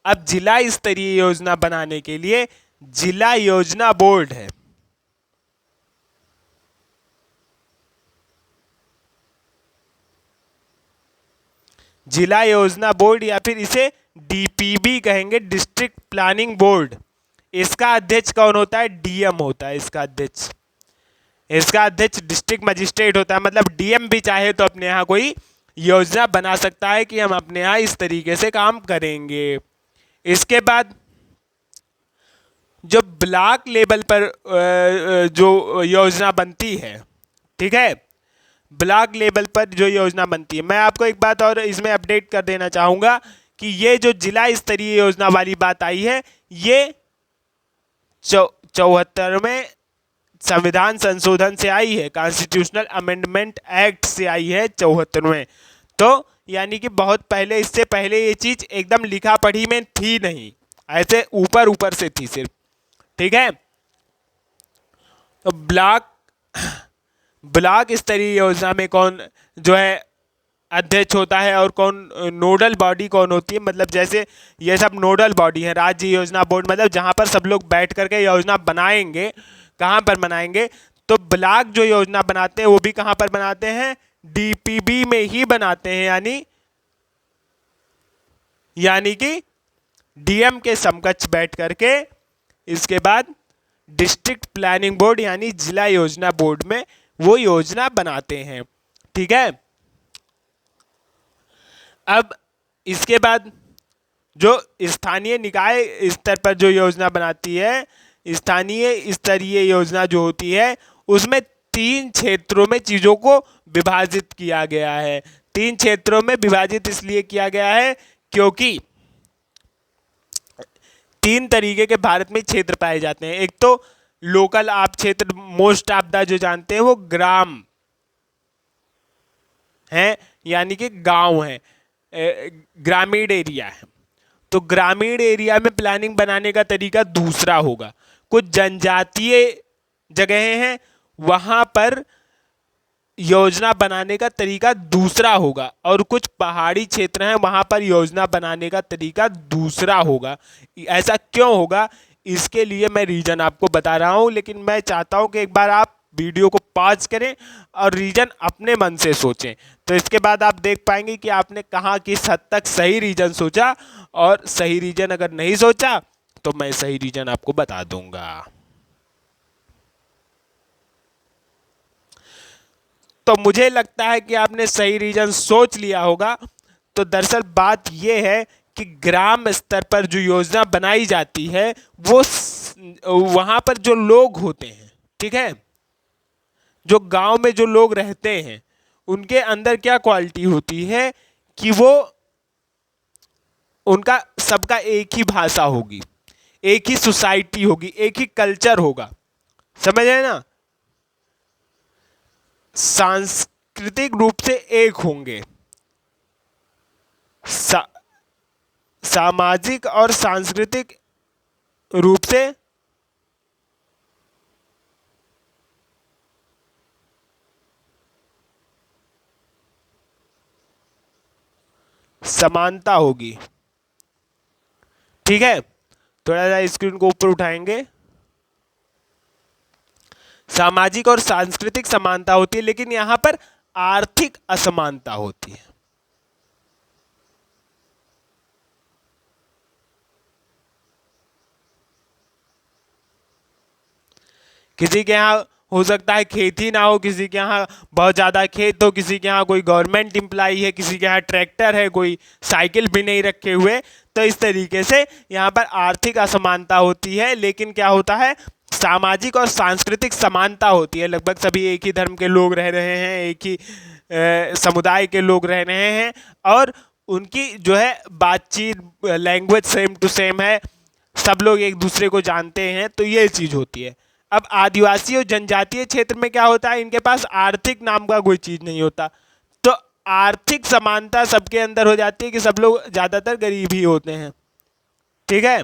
अब जिला स्तरीय योजना बनाने के लिए जिला योजना बोर्ड है। जिला योजना बोर्ड या फिर इसे डीपीबी कहेंगे, डिस्ट्रिक्ट प्लानिंग बोर्ड। इसका अध्यक्ष कौन होता है? डीएम होता है इसका अध्यक्ष। इसका अध्यक्ष डिस्ट्रिक्ट मजिस्ट्रेट होता है। मतलब डीएम भी चाहे तो अपने यहाँ कोई योजना बना सकता है कि हम अपने यहाँ इस तरीके से काम करेंगे। इसके बाद जो ब्लॉक लेवल पर जो योजना बनती है, ठीक है, ब्लॉक लेवल पर जो योजना बनती है, मैं आपको एक बात और इसमें अपडेट कर देना चाहूँगा कि ये जो जिला स्तरीय योजना वाली बात आई है ये 74वें संविधान संशोधन से आई है, कॉन्स्टिट्यूशनल अमेंडमेंट एक्ट से आई है 74वें। तो यानी कि बहुत पहले, इससे पहले ये चीज़ एकदम लिखा पढ़ी में थी नहीं, ऐसे ऊपर ऊपर से थी सिर्फ। ठीक है, तो ब्लॉक स्तरीय योजना में कौन जो है अध्यक्ष होता है और कौन नोडल बॉडी कौन होती है? मतलब जैसे ये सब नोडल बॉडी है। राज्य योजना बोर्ड मतलब जहाँ पर सब लोग बैठ करके योजना बनाएंगे। कहाँ पर बनाएंगे? तो ब्लॉक जो योजना बनाते हैं वो भी कहाँ पर बनाते हैं? डीपीबी में ही बनाते हैं, यानी कि डीएम के समकक्ष बैठ करके। इसके बाद डिस्ट्रिक्ट प्लानिंग बोर्ड यानी जिला योजना बोर्ड में वो योजना बनाते हैं। ठीक है, अब इसके बाद जो स्थानीय निकाय स्तर पर जो योजना बनाती है, स्थानीय स्तरीय योजना जो होती है, उसमें 3 क्षेत्रों में चीज़ों को विभाजित किया गया है। 3 क्षेत्रों में विभाजित इसलिए किया गया है क्योंकि 3 तरीके के भारत में क्षेत्र पाए जाते हैं। एक तो लोकल, आप क्षेत्र मोस्ट ऑफ द जो जानते हैं वो ग्राम हैं, यानी कि गांव है, ग्रामीण एरिया है। तो ग्रामीण एरिया में प्लानिंग बनाने का तरीका दूसरा होगा। कुछ जनजातीय जगहें हैं वहां पर योजना बनाने का तरीका दूसरा होगा, और कुछ पहाड़ी क्षेत्र हैं वहां पर योजना बनाने का तरीका दूसरा होगा। ऐसा क्यों होगा इसके लिए मैं रीजन आपको बता रहा हूं, लेकिन मैं चाहता हूं कि एक बार आप वीडियो को पॉज करें और रीजन अपने मन से सोचें। तो इसके बाद आप देख पाएंगे कि आपने कहाँ किस हद तक सही रीजन सोचा, और सही रीजन अगर नहीं सोचा तो मैं सही रीजन आपको बता दूंगा। तो मुझे लगता है कि आपने सही रीजन सोच लिया होगा। तो दरअसल बात यह है कि ग्राम स्तर पर जो योजना बनाई जाती है वो वहाँ पर जो लोग होते हैं, ठीक है, जो गांव में जो लोग रहते हैं उनके अंदर क्या क्वालिटी होती है कि वो उनका सबका एक ही भाषा होगी, एक ही सोसाइटी होगी, एक ही कल्चर होगा। समझ रहे ना? सांस्कृतिक रूप से एक होंगे, सामाजिक और सांस्कृतिक रूप से समानता होगी। ठीक है, थोड़ा सा स्क्रीन को ऊपर उठाएंगे। सामाजिक और सांस्कृतिक समानता होती है, लेकिन यहाँ पर आर्थिक असमानता होती है। किसी के यहाँ हो सकता है खेती ना हो, किसी के यहाँ बहुत ज़्यादा खेत हो, किसी के यहाँ कोई गवर्नमेंट एम्प्लॉई है, किसी के यहाँ ट्रैक्टर है, कोई साइकिल भी नहीं रखे हुए। तो इस तरीके से यहाँ पर आर्थिक असमानता होती है। लेकिन क्या होता है, सामाजिक और सांस्कृतिक समानता होती है। लगभग सभी एक ही धर्म के लोग रह रहे हैं, एक ही समुदाय के लोग रह रहे हैं, और उनकी जो है बातचीत, लैंग्वेज सेम टू सेम है, सब लोग एक दूसरे को जानते हैं। तो ये चीज़ होती है। अब आदिवासी और जनजातीय क्षेत्र में क्या होता है, इनके पास आर्थिक नाम का कोई चीज़ नहीं होता। तो आर्थिक समानता सबके अंदर हो जाती है कि सब लोग ज़्यादातर गरीब ही होते हैं। ठीक है,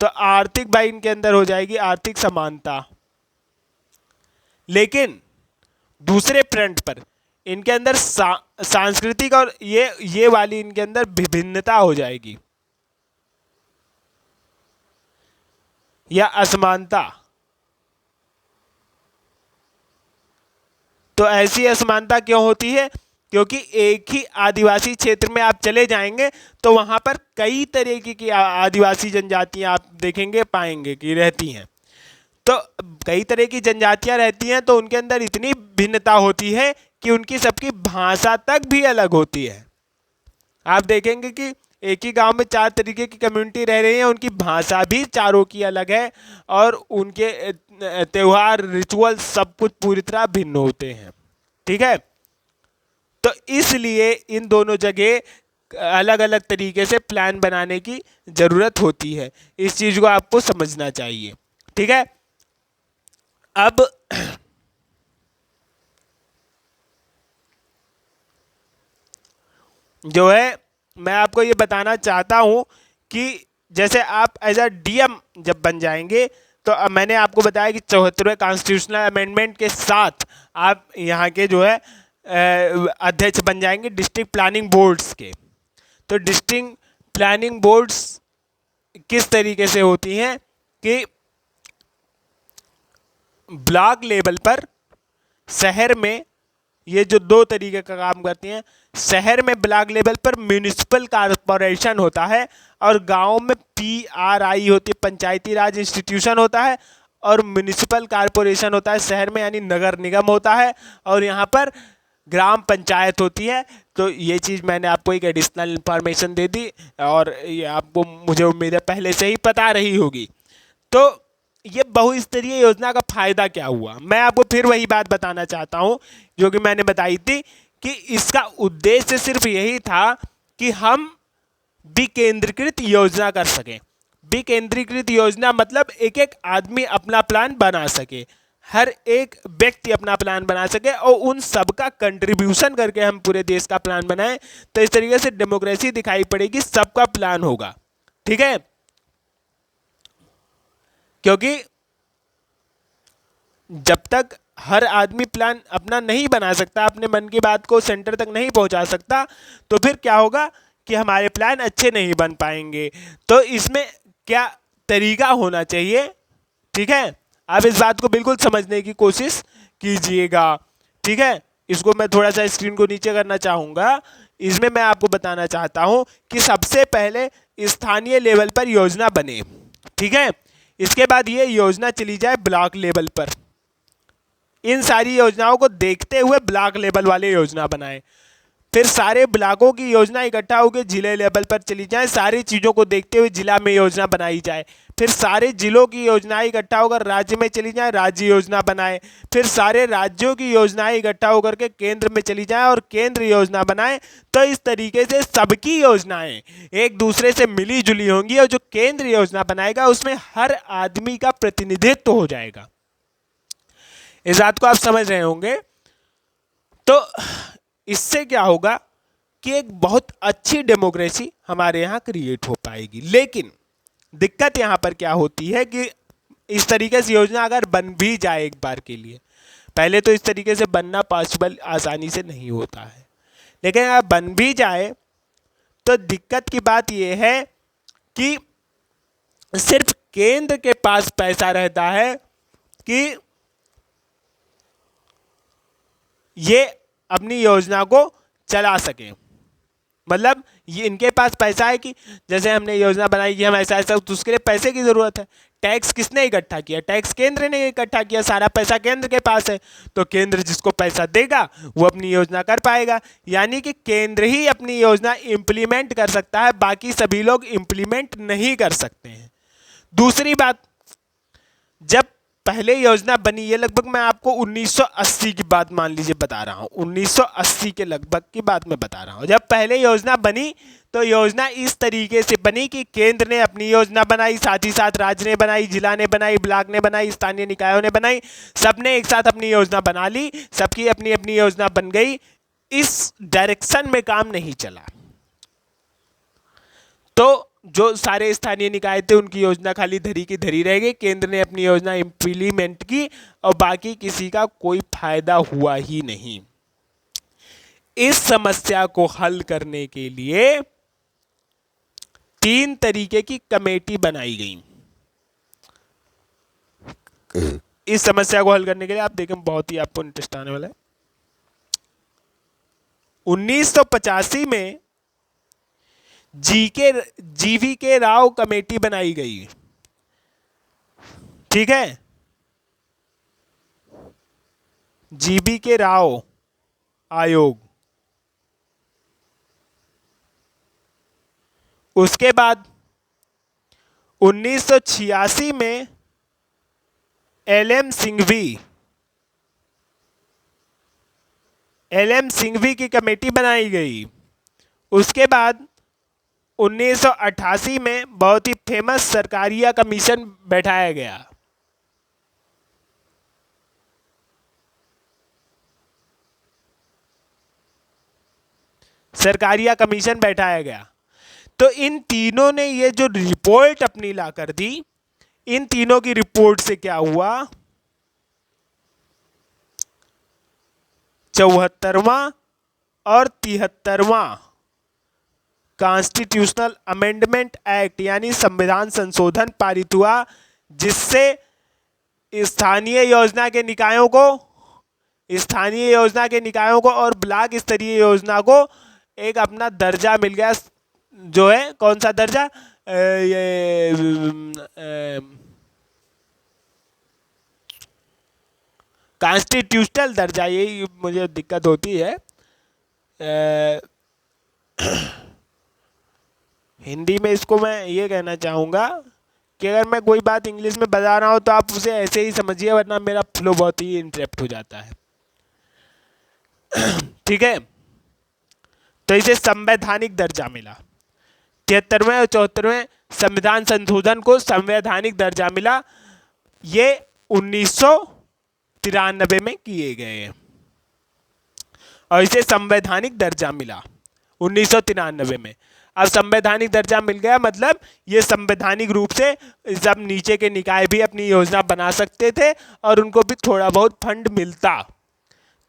तो आर्थिक भाई इनके अंदर हो जाएगी आर्थिक समानता। लेकिन दूसरे फ्रंट पर इनके अंदर सांस्कृतिक और ये वाली इनके अंदर विभिन्नता हो जाएगी या असमानता। तो ऐसी असमानता क्यों होती है, क्योंकि एक ही आदिवासी क्षेत्र में आप चले जाएंगे तो वहां पर कई तरीके की आदिवासी जनजातियां आप देखेंगे, पाएंगे कि रहती हैं। तो कई तरह की जनजातियां रहती हैं, तो उनके अंदर इतनी भिन्नता होती है कि उनकी सबकी भाषा तक भी अलग होती है। आप देखेंगे कि एक ही गांव में 4 तरीके की कम्युनिटी रह रही है, उनकी भाषा भी चारों की अलग है, और उनके त्यौहार, रिचुअल, सब कुछ पूरी तरह भिन्न होते हैं। ठीक है, तो इसलिए इन दोनों जगह अलग अलग तरीके से प्लान बनाने की ज़रूरत होती है। इस चीज़ को आपको समझना चाहिए। ठीक है, अब जो है मैं आपको ये बताना चाहता हूँ कि जैसे आप एज अ डीएम जब बन जाएंगे, तो अब मैंने आपको बताया कि 74वें कॉन्स्टिट्यूशनल अमेंडमेंट के साथ आप यहाँ के जो है अध्यक्ष बन जाएंगे डिस्ट्रिक्ट प्लानिंग बोर्ड्स के। तो डिस्ट्रिक्ट प्लानिंग बोर्ड्स किस तरीके से होती हैं कि ब्लॉक लेवल पर शहर में ये जो 2 तरीके का काम करती हैं। शहर में ब्लॉक लेवल पर म्यूनिसिपल कॉरपोरेशन होता है, और गांव में PRI होती है, पंचायती राज इंस्टीट्यूशन होता है, और म्यूनिसिपल कॉरपोरेशन होता है शहर में, यानी नगर निगम होता है, और यहाँ पर ग्राम पंचायत होती है। तो ये चीज़ मैंने आपको एक एडिशनल इंफॉर्मेशन दे दी, और ये आपको मुझे उम्मीद है पहले से ही पता रही होगी। तो ये बहुस्तरीय योजना का फायदा क्या हुआ, मैं आपको फिर वही बात बताना चाहता हूँ जो कि मैंने बताई थी कि इसका उद्देश्य सिर्फ यही था कि हम विकेंद्रीकृत योजना कर सकें। विकेंद्रीकृत योजना मतलब एक एक आदमी अपना प्लान बना सके, हर एक व्यक्ति अपना प्लान बना सके, और उन सबका कंट्रीब्यूशन करके हम पूरे देश का प्लान बनाएं। तो इस तरीके से डेमोक्रेसी दिखाई पड़ेगी, सबका प्लान होगा। ठीक है, क्योंकि जब तक हर आदमी प्लान अपना नहीं बना सकता, अपने मन की बात को सेंटर तक नहीं पहुंचा सकता, तो फिर क्या होगा कि हमारे प्लान अच्छे नहीं बन पाएंगे। तो इसमें क्या तरीका होना चाहिए, ठीक है, आप इस बात को बिल्कुल समझने की कोशिश कीजिएगा। ठीक है, इसको मैं थोड़ा सा स्क्रीन को नीचे करना चाहूँगा। इसमें मैं आपको बताना चाहता हूँ कि सबसे पहले स्थानीय लेवल पर योजना बने। ठीक है, इसके बाद ये योजना चली जाए ब्लॉक लेवल पर। इन सारी योजनाओं को देखते हुए ब्लॉक लेवल वाले योजना बनाएं। फिर सारे ब्लॉकों की योजना इकट्ठा होकर जिले लेवल पर चली जाए, सारी चीज़ों को देखते हुए जिला में योजना बनाई जाए। फिर सारे जिलों की योजनाएं इकट्ठा होकर राज्य में चली जाए, राज्य योजना बनाए। फिर सारे राज्यों की योजनाएं इकट्ठा होकर के केंद्र में चली जाए और केंद्र योजना बनाए। तो इस तरीके से सबकी योजनाएं एक दूसरे से मिली जुली होंगी, और जो केंद्र योजना बनाएगा उसमें हर आदमी का प्रतिनिधित्व हो जाएगा। इस बात को आप समझ रहे होंगे। तो इससे क्या होगा कि एक बहुत अच्छी डेमोक्रेसी हमारे यहाँ क्रिएट हो पाएगी। लेकिन दिक्कत यहाँ पर क्या होती है कि इस तरीके से योजना अगर बन भी जाए एक बार के लिए, पहले तो इस तरीके से बनना पॉसिबल आसानी से नहीं होता है, लेकिन अगर बन भी जाए तो दिक्कत की बात यह है कि सिर्फ केंद्र के पास पैसा रहता है कि ये अपनी योजना को चला सकें। मतलब ये इनके पास पैसा है कि जैसे हमने योजना बनाई कि हम ऐसा ऐसा, तो उसके लिए पैसे की ज़रूरत है। टैक्स किसने इकट्ठा किया? टैक्स केंद्र ने इकट्ठा किया, सारा पैसा केंद्र के पास है। तो केंद्र जिसको पैसा देगा वो अपनी योजना कर पाएगा। यानी कि केंद्र ही अपनी योजना इम्प्लीमेंट कर सकता है, बाकी सभी लोग इम्प्लीमेंट नहीं कर सकते हैं। दूसरी बात, जब पहले योजना बनी, ये लगभग मैं आपको 1980 की बात मान लीजिए बता रहा हूँ, 1980 के लगभग की बात मैं बता रहा हूँ। जब पहले योजना बनी तो योजना इस तरीके से बनी कि केंद्र ने अपनी योजना बनाई, साथ ही साथ राज्य ने बनाई, जिला ने बनाई, ब्लॉक ने बनाई, स्थानीय निकायों ने बनाई, सबने एक साथ अपनी योजना बना ली, सबकी अपनी अपनी योजना बन गई। इस डायरेक्शन में काम नहीं चला, तो जो सारे स्थानीय निकाय थे उनकी योजना खाली धरी की धरी रह गई। केंद्र ने अपनी योजना इम्प्लीमेंट की और बाकी किसी का कोई फायदा हुआ ही नहीं। इस समस्या को हल करने के लिए 3 तरीके की कमेटी बनाई गई। इस समस्या को हल करने के लिए आप देखें, बहुत ही आपको इंटरेस्ट आने वाला है। 1985 में जीवी के राव कमेटी बनाई गई। ठीक है, जीवी के राव आयोग। उसके बाद 1986 में एलएम सिंघवी की कमेटी बनाई गई। उसके बाद 1988 में बहुत ही फेमस सरकारिया कमीशन बैठाया गया। सरकारिया कमीशन बैठाया गया। तो इन तीनों ने ये जो रिपोर्ट अपनी ला कर दी, इन तीनों की रिपोर्ट से क्या हुआ, 74वां और 73वां कॉन्स्टिट्यूशनल अमेंडमेंट एक्ट यानी संविधान संशोधन पारित हुआ, जिससे स्थानीय योजना के निकायों को और ब्लॉक स्तरीय योजना को एक अपना दर्जा मिल गया। जो है कौन सा दर्जा, कॉन्स्टिट्यूशनल दर्जा। यही मुझे दिक्कत होती है, हिंदी में इसको मैं ये कहना चाहूँगा कि अगर मैं कोई बात इंग्लिश में बता रहा हूँ तो आप उसे ऐसे ही समझिए, वरना मेरा फ्लो बहुत ही इंटरप्ट हो जाता है। ठीक है, तो इसे संवैधानिक दर्जा मिला। 73वें और 74वें संविधान संशोधन को संवैधानिक दर्जा मिला। ये 1993 में किए गए और इसे संवैधानिक दर्जा मिला 1993 में। अब संवैधानिक दर्जा मिल गया, मतलब ये संवैधानिक रूप से सब नीचे के निकाय भी अपनी योजना बना सकते थे और उनको भी थोड़ा बहुत फंड मिलता।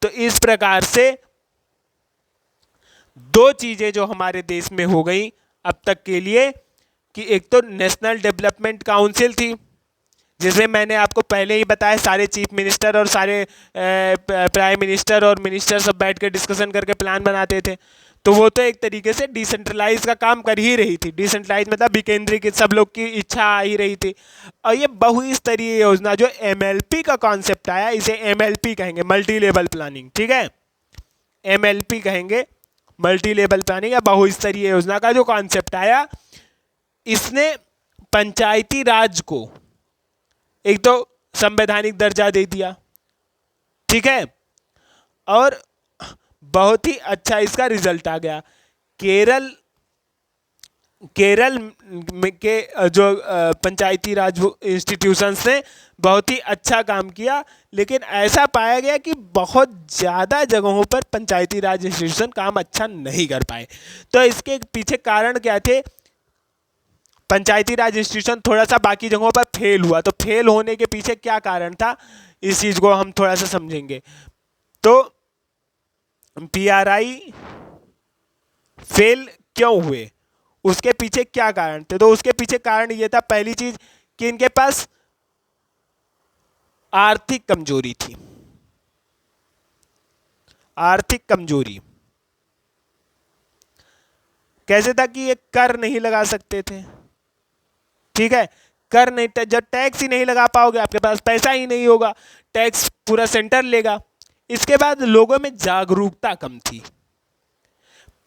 तो इस प्रकार से 2 चीजें जो हमारे देश में हो गई अब तक के लिए, कि एक तो नेशनल डेवलपमेंट काउंसिल थी, जिसमें मैंने आपको पहले ही बताया सारे चीफ मिनिस्टर और सारे प्राइम मिनिस्टर और मिनिस्टर सब बैठ के डिस्कशन करके प्लान बनाते थे। तो वो तो एक तरीके से डिसेंट्रलाइज का काम कर ही रही थी। डिसेंट्रलाइज मतलब विकेंद्रीकृत, सब लोग की इच्छा आ ही रही थी। और ये बहुस्तरीय योजना जो MLP का कॉन्सेप्ट आया, इसे MLP कहेंगे, मल्टी लेवल प्लानिंग। ठीक है, MLP कहेंगे, मल्टी लेवल प्लानिंग या बहुस्तरीय योजना का जो कॉन्सेप्ट आया, इसने पंचायती राज को एक तो संवैधानिक दर्जा दे दिया। ठीक है, और बहुत ही अच्छा इसका रिजल्ट आ गया। केरल के जो पंचायती राज इंस्टीट्यूशंस ने बहुत ही अच्छा काम किया, लेकिन ऐसा पाया गया कि बहुत ज़्यादा जगहों पर पंचायती राज इंस्टीट्यूशन काम अच्छा नहीं कर पाए। तो इसके पीछे कारण क्या थे? पंचायती राज इंस्टीट्यूशन थोड़ा सा बाकी जगहों पर फेल हुआ। तो फेल होने के पीछे क्या कारण था, इस चीज़ को हम थोड़ा सा समझेंगे। तो PRI फेल क्यों हुए, उसके पीछे क्या कारण थे? तो उसके पीछे कारण ये था, पहली चीज कि इनके पास आर्थिक कमजोरी थी। आर्थिक कमजोरी। कैसे था कि ये कर नहीं लगा सकते थे, ठीक है, कर नहीं, जब टैक्स ही नहीं लगा पाओगे, आपके पास पैसा ही नहीं होगा, टैक्स पूरा सेंटर लेगा। इसके बाद लोगों में जागरूकता कम थी।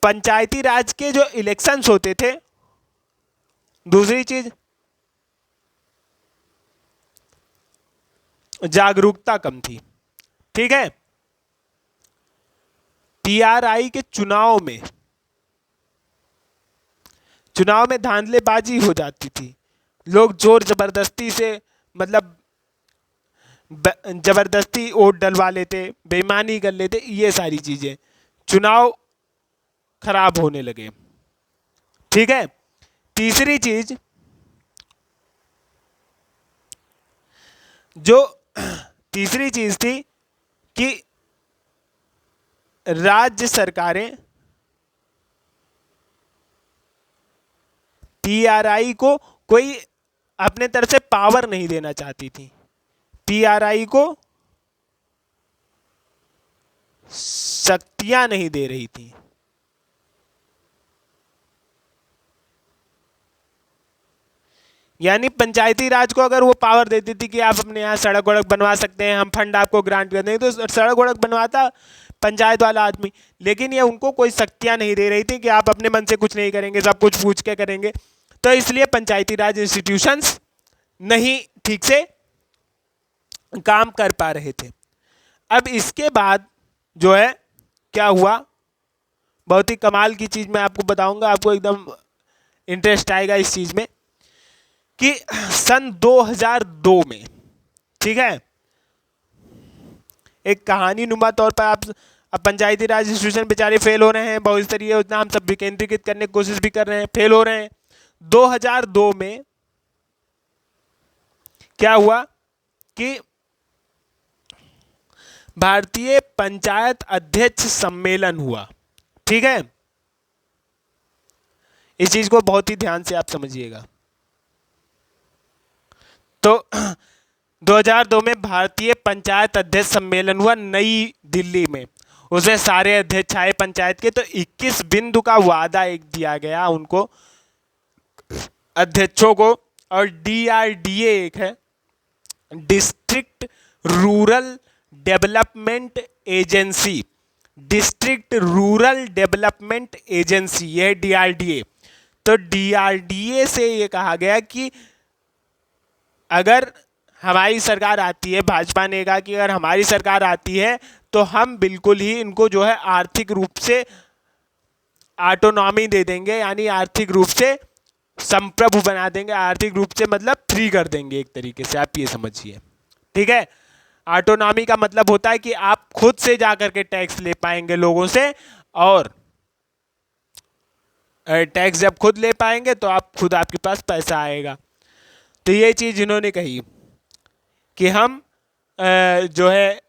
पंचायती राज के जो इलेक्शंस होते थे, दूसरी चीज जागरूकता कम थी, ठीक है। पीआरआई के चुनाव में धांधलेबाजी हो जाती थी, लोग जोर जबरदस्ती से, मतलब जबरदस्ती वोट डलवा लेते, बेईमानी कर लेते, ये सारी चीजें, चुनाव खराब होने लगे, ठीक है। तीसरी चीज जो तीसरी चीज थी कि राज्य सरकारें पीआरआई को कोई अपने तरफ से पावर नहीं देना चाहती थी, पीआरआई को शक्तियां नहीं दे रही थी। यानी पंचायती राज को अगर वो पावर देती थी कि आप अपने यहाँ सड़क वड़क बनवा सकते हैं, हम फंड आपको ग्रांट कर देंगे, तो सड़क वड़क बनवाता पंचायत वाला आदमी, लेकिन ये उनको कोई शक्तियां नहीं दे रही थी कि आप अपने मन से कुछ नहीं करेंगे, सब कुछ पूछ के करेंगे। तो इसलिए पंचायती राज इंस्टीट्यूशंस नहीं ठीक से काम कर पा रहे थे। अब इसके बाद जो है क्या हुआ, बहुत ही कमाल की चीज मैं आपको बताऊंगा, आपको एकदम इंटरेस्ट आएगा इस चीज में, कि सन 2002 में, ठीक है, एक कहानी नुमा तौर पर आप, अब पंचायती राज इंस्टीट्यूशन बेचारे फेल हो रहे हैं, बहुत स्तरीय योजना हम सब विकेंद्रीकृत करने की कोशिश भी कर रहे हैं, फेल हो रहे हैं। 2002 में क्या हुआ कि भारतीय पंचायत अध्यक्ष सम्मेलन हुआ, ठीक है। इस चीज को बहुत ही ध्यान से आप समझिएगा। तो 2002 में भारतीय पंचायत अध्यक्ष सम्मेलन हुआ नई दिल्ली में, उसमें सारे अध्यक्ष आए पंचायत के, तो 21 बिंदु का वादा एक दिया गया उनको, अध्यक्षों को, और DRDA एक है, district rural development agency, district rural development agency, यह DRDA। तो DRDA से ये कहा गया कि अगर हमारी सरकार आती है, भाजपा ने कहा कि अगर हमारी सरकार आती है तो हम बिल्कुल ही इनको जो है आर्थिक रूप से ऑटोनॉमी दे देंगे, यानी आर्थिक रूप से संप्रभु बना देंगे, आर्थिक रूप से मतलब फ्री कर देंगे एक तरीके से, आप ये समझिए, ठीक है। ऑटोनॉमी का मतलब होता है कि आप खुद से जाकर के टैक्स ले पाएंगे लोगों से, और टैक्स जब खुद ले पाएंगे तो आप खुद, आपके पास पैसा आएगा। तो ये चीज इन्होंने कही कि हम जो है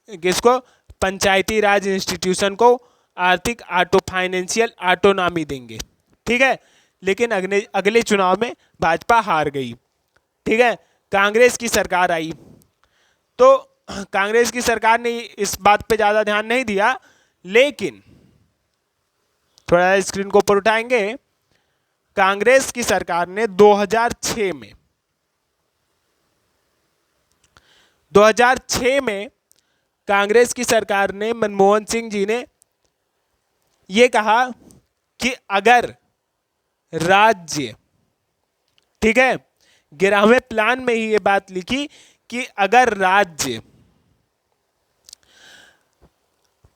किसको, पंचायती राज इंस्टीट्यूशन को आर्थिक फाइनेंशियल ऑटोनॉमी देंगे, ठीक है। लेकिन अगले चुनाव में भाजपा हार गई, ठीक है, कांग्रेस की सरकार आई। तो कांग्रेस की सरकार ने इस बात पे ज्यादा ध्यान नहीं दिया, लेकिन थोड़ा स्क्रीन को ऊपर उठाएंगे, कांग्रेस की सरकार ने 2006 में कांग्रेस की सरकार ने, मनमोहन सिंह जी ने ये कहा कि अगर राज्य, ठीक है, 11वें प्लान में ही ये बात लिखी कि अगर राज्य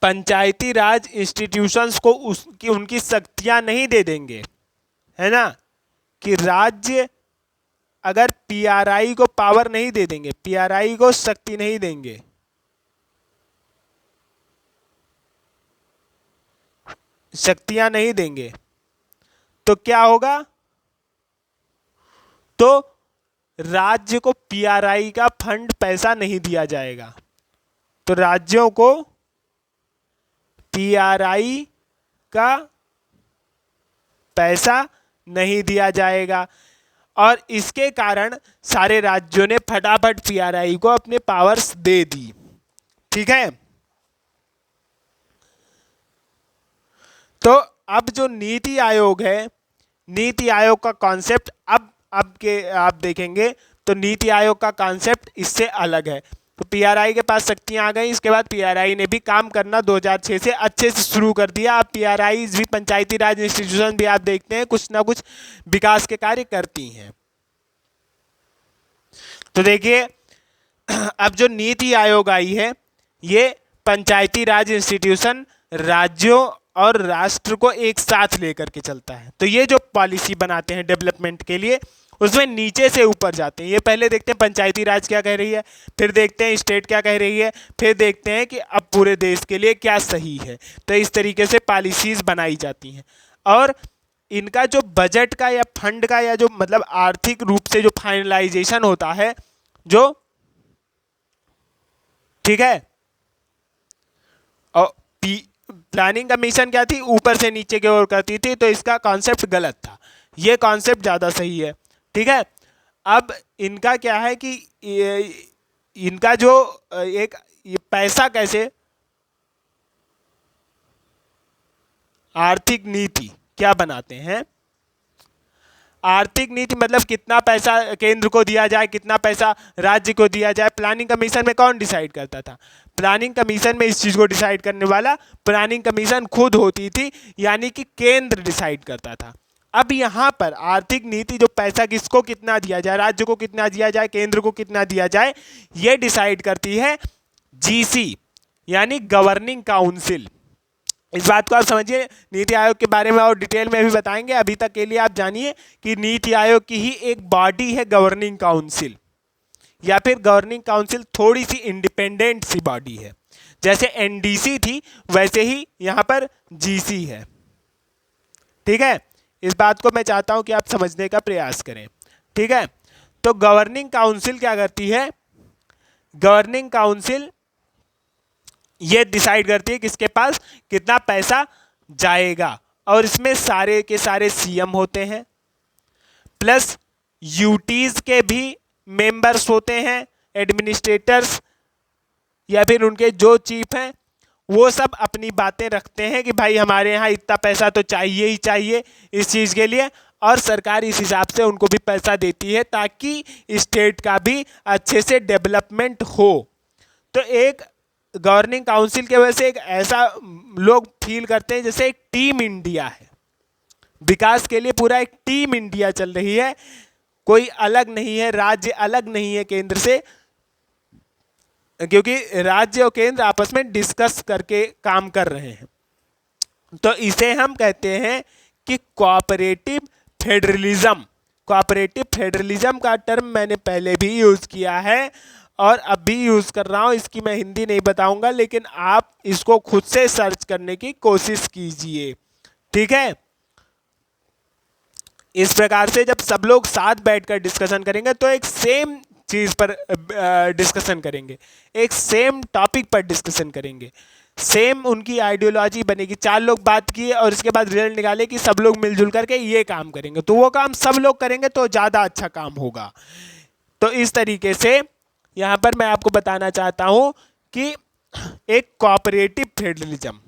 पंचायती राज इंस्टीट्यूशंस को उनकी शक्तियां नहीं दे देंगे, है ना, कि राज्य अगर पीआरआई को पावर नहीं दे देंगे, पीआरआई को शक्ति नहीं देंगे, शक्तियां नहीं देंगे, तो क्या होगा, तो राज्य को पीआरआई का फंड पैसा नहीं दिया जाएगा, तो राज्यों को पीआरआई का पैसा नहीं दिया जाएगा। और इसके कारण सारे राज्यों ने फटाफट पीआरआई को अपने पावर्स दे दी, ठीक है। तो अब जो नीति आयोग है, नीति आयोग का कॉन्सेप्ट अब के आप देखेंगे तो नीति आयोग का कॉन्सेप्ट इससे अलग है। तो पीआरआई के पास शक्तियां आ गई। इसके बाद पीआरआई ने भी काम करना 2006 से अच्छे से शुरू कर दिया। अब पीआरआई भी पंचायती राज इंस्टीट्यूशन भी आप देखते हैं कुछ ना कुछ विकास के कार्य करती हैं। तो देखिए अब जो नीति आयोग आई है ये पंचायती राज इंस्टीट्यूशन राज्यों और राष्ट्र को एक साथ लेकर के चलता है। तो ये जो पॉलिसी बनाते हैं डेवलपमेंट के लिए उसमें नीचे से ऊपर जाते हैं। ये पहले देखते हैं पंचायती राज क्या कह रही है, फिर देखते हैं स्टेट क्या कह रही है, फिर देखते हैं कि अब पूरे देश के लिए क्या सही है। तो इस तरीके से पॉलिसीज बनाई जाती हैं और इनका जो बजट का या फंड का या जो मतलब आर्थिक रूप से जो फाइनलाइजेशन होता है जो, ठीक है। और प्लानिंग कमीशन क्या थी, ऊपर से नीचे की ओर करती थी, तो इसका कॉन्सेप्ट गलत था। ये कॉन्सेप्ट ज़्यादा सही है, ठीक है। अब इनका क्या है कि इनका जो एक ये पैसा कैसे, आर्थिक नीति क्या बनाते हैं, आर्थिक नीति मतलब कितना पैसा केंद्र को दिया जाए, कितना पैसा राज्य को दिया जाए। प्लानिंग कमीशन में कौन डिसाइड करता था? प्लानिंग कमीशन में इस चीज़ को डिसाइड करने वाला प्लानिंग कमीशन खुद होती थी, यानी कि केंद्र डिसाइड करता था। अब यहाँ पर आर्थिक नीति जो पैसा किसको कितना दिया जाए, राज्य को कितना दिया जाए, केंद्र को कितना दिया जाए, ये डिसाइड करती है जीसी यानी गवर्निंग काउंसिल। इस बात को आप समझिए। नीति आयोग के बारे में और डिटेल में भी बताएंगे, अभी तक के लिए आप जानिए कि नीति आयोग की ही एक बॉडी है गवर्निंग काउंसिल, या फिर गवर्निंग काउंसिल थोड़ी सी इंडिपेंडेंट सी बॉडी है। जैसे एनडीसी थी वैसे ही यहाँ पर जीसी है, ठीक है। इस बात को मैं चाहता हूँ कि आप समझने का प्रयास करें, ठीक है। तो गवर्निंग काउंसिल क्या करती है, गवर्निंग काउंसिल ये डिसाइड करती है किसके पास कितना पैसा जाएगा, और इसमें सारे के सारे सीएम होते हैं, प्लस यूटीज के भी मेंबर्स होते हैं, एडमिनिस्ट्रेटर्स या फिर उनके जो चीफ हैं, वो सब अपनी बातें रखते हैं कि भाई हमारे यहाँ इतना पैसा तो चाहिए ही चाहिए इस चीज़ के लिए, और सरकार इस हिसाब से उनको भी पैसा देती है ताकि स्टेट का भी अच्छे से डेवलपमेंट हो। तो एक गवर्निंग काउंसिल के वजह से एक ऐसा लोग फील करते हैं जैसे एक टीम इंडिया है, विकास के लिए पूरा एक टीम इंडिया चल रही है, कोई अलग नहीं है, राज्य अलग नहीं है केंद्र से, क्योंकि राज्य और केंद्र आपस में डिस्कस करके काम कर रहे हैं। तो इसे हम कहते हैं कि कोऑपरेटिव फेडरलिज्म। कोऑपरेटिव फेडरलिज्म का टर्म मैंने पहले भी यूज़ किया है और अब भी यूज़ कर रहा हूँ, इसकी मैं हिंदी नहीं बताऊंगा, लेकिन आप इसको खुद से सर्च करने की कोशिश कीजिए, ठीक है। इस प्रकार से जब सब लोग साथ बैठकर डिस्कशन करेंगे तो एक सेम चीज़ पर डिस्कशन करेंगे, एक सेम टॉपिक पर डिस्कशन करेंगे, सेम उनकी आइडियोलॉजी बनेगी। चार लोग बात किए और इसके बाद रिजल्ट निकाले कि सब लोग मिलजुल करके ये काम करेंगे, तो वो काम सब लोग करेंगे तो ज़्यादा अच्छा काम होगा। तो इस तरीके से यहाँ पर मैं आपको बताना चाहता हूँ कि एक कोऑपरेटिव फेडरलिज्म,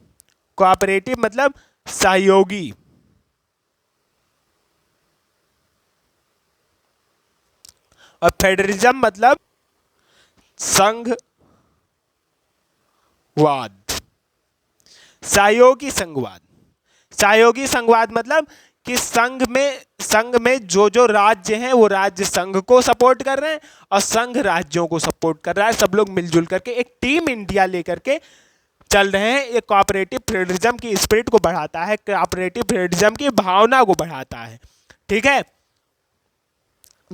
कोऑपरेटिव मतलब सहयोगी, और फेडरलिज्म मतलब संघवाद, सहयोगी संघवाद। सहयोगी संघवाद मतलब कि संघ में जो जो राज्य हैं वो राज्य संघ को सपोर्ट कर रहे हैं और संघ राज्यों को सपोर्ट कर रहा है, सब लोग मिलजुल करके एक टीम इंडिया लेकर के चल रहे हैं। ये कोऑपरेटिव फेडरलिज्म की स्पिरिट को बढ़ाता है, कोऑपरेटिव फेडरलिज्म की भावना को बढ़ाता है, ठीक है।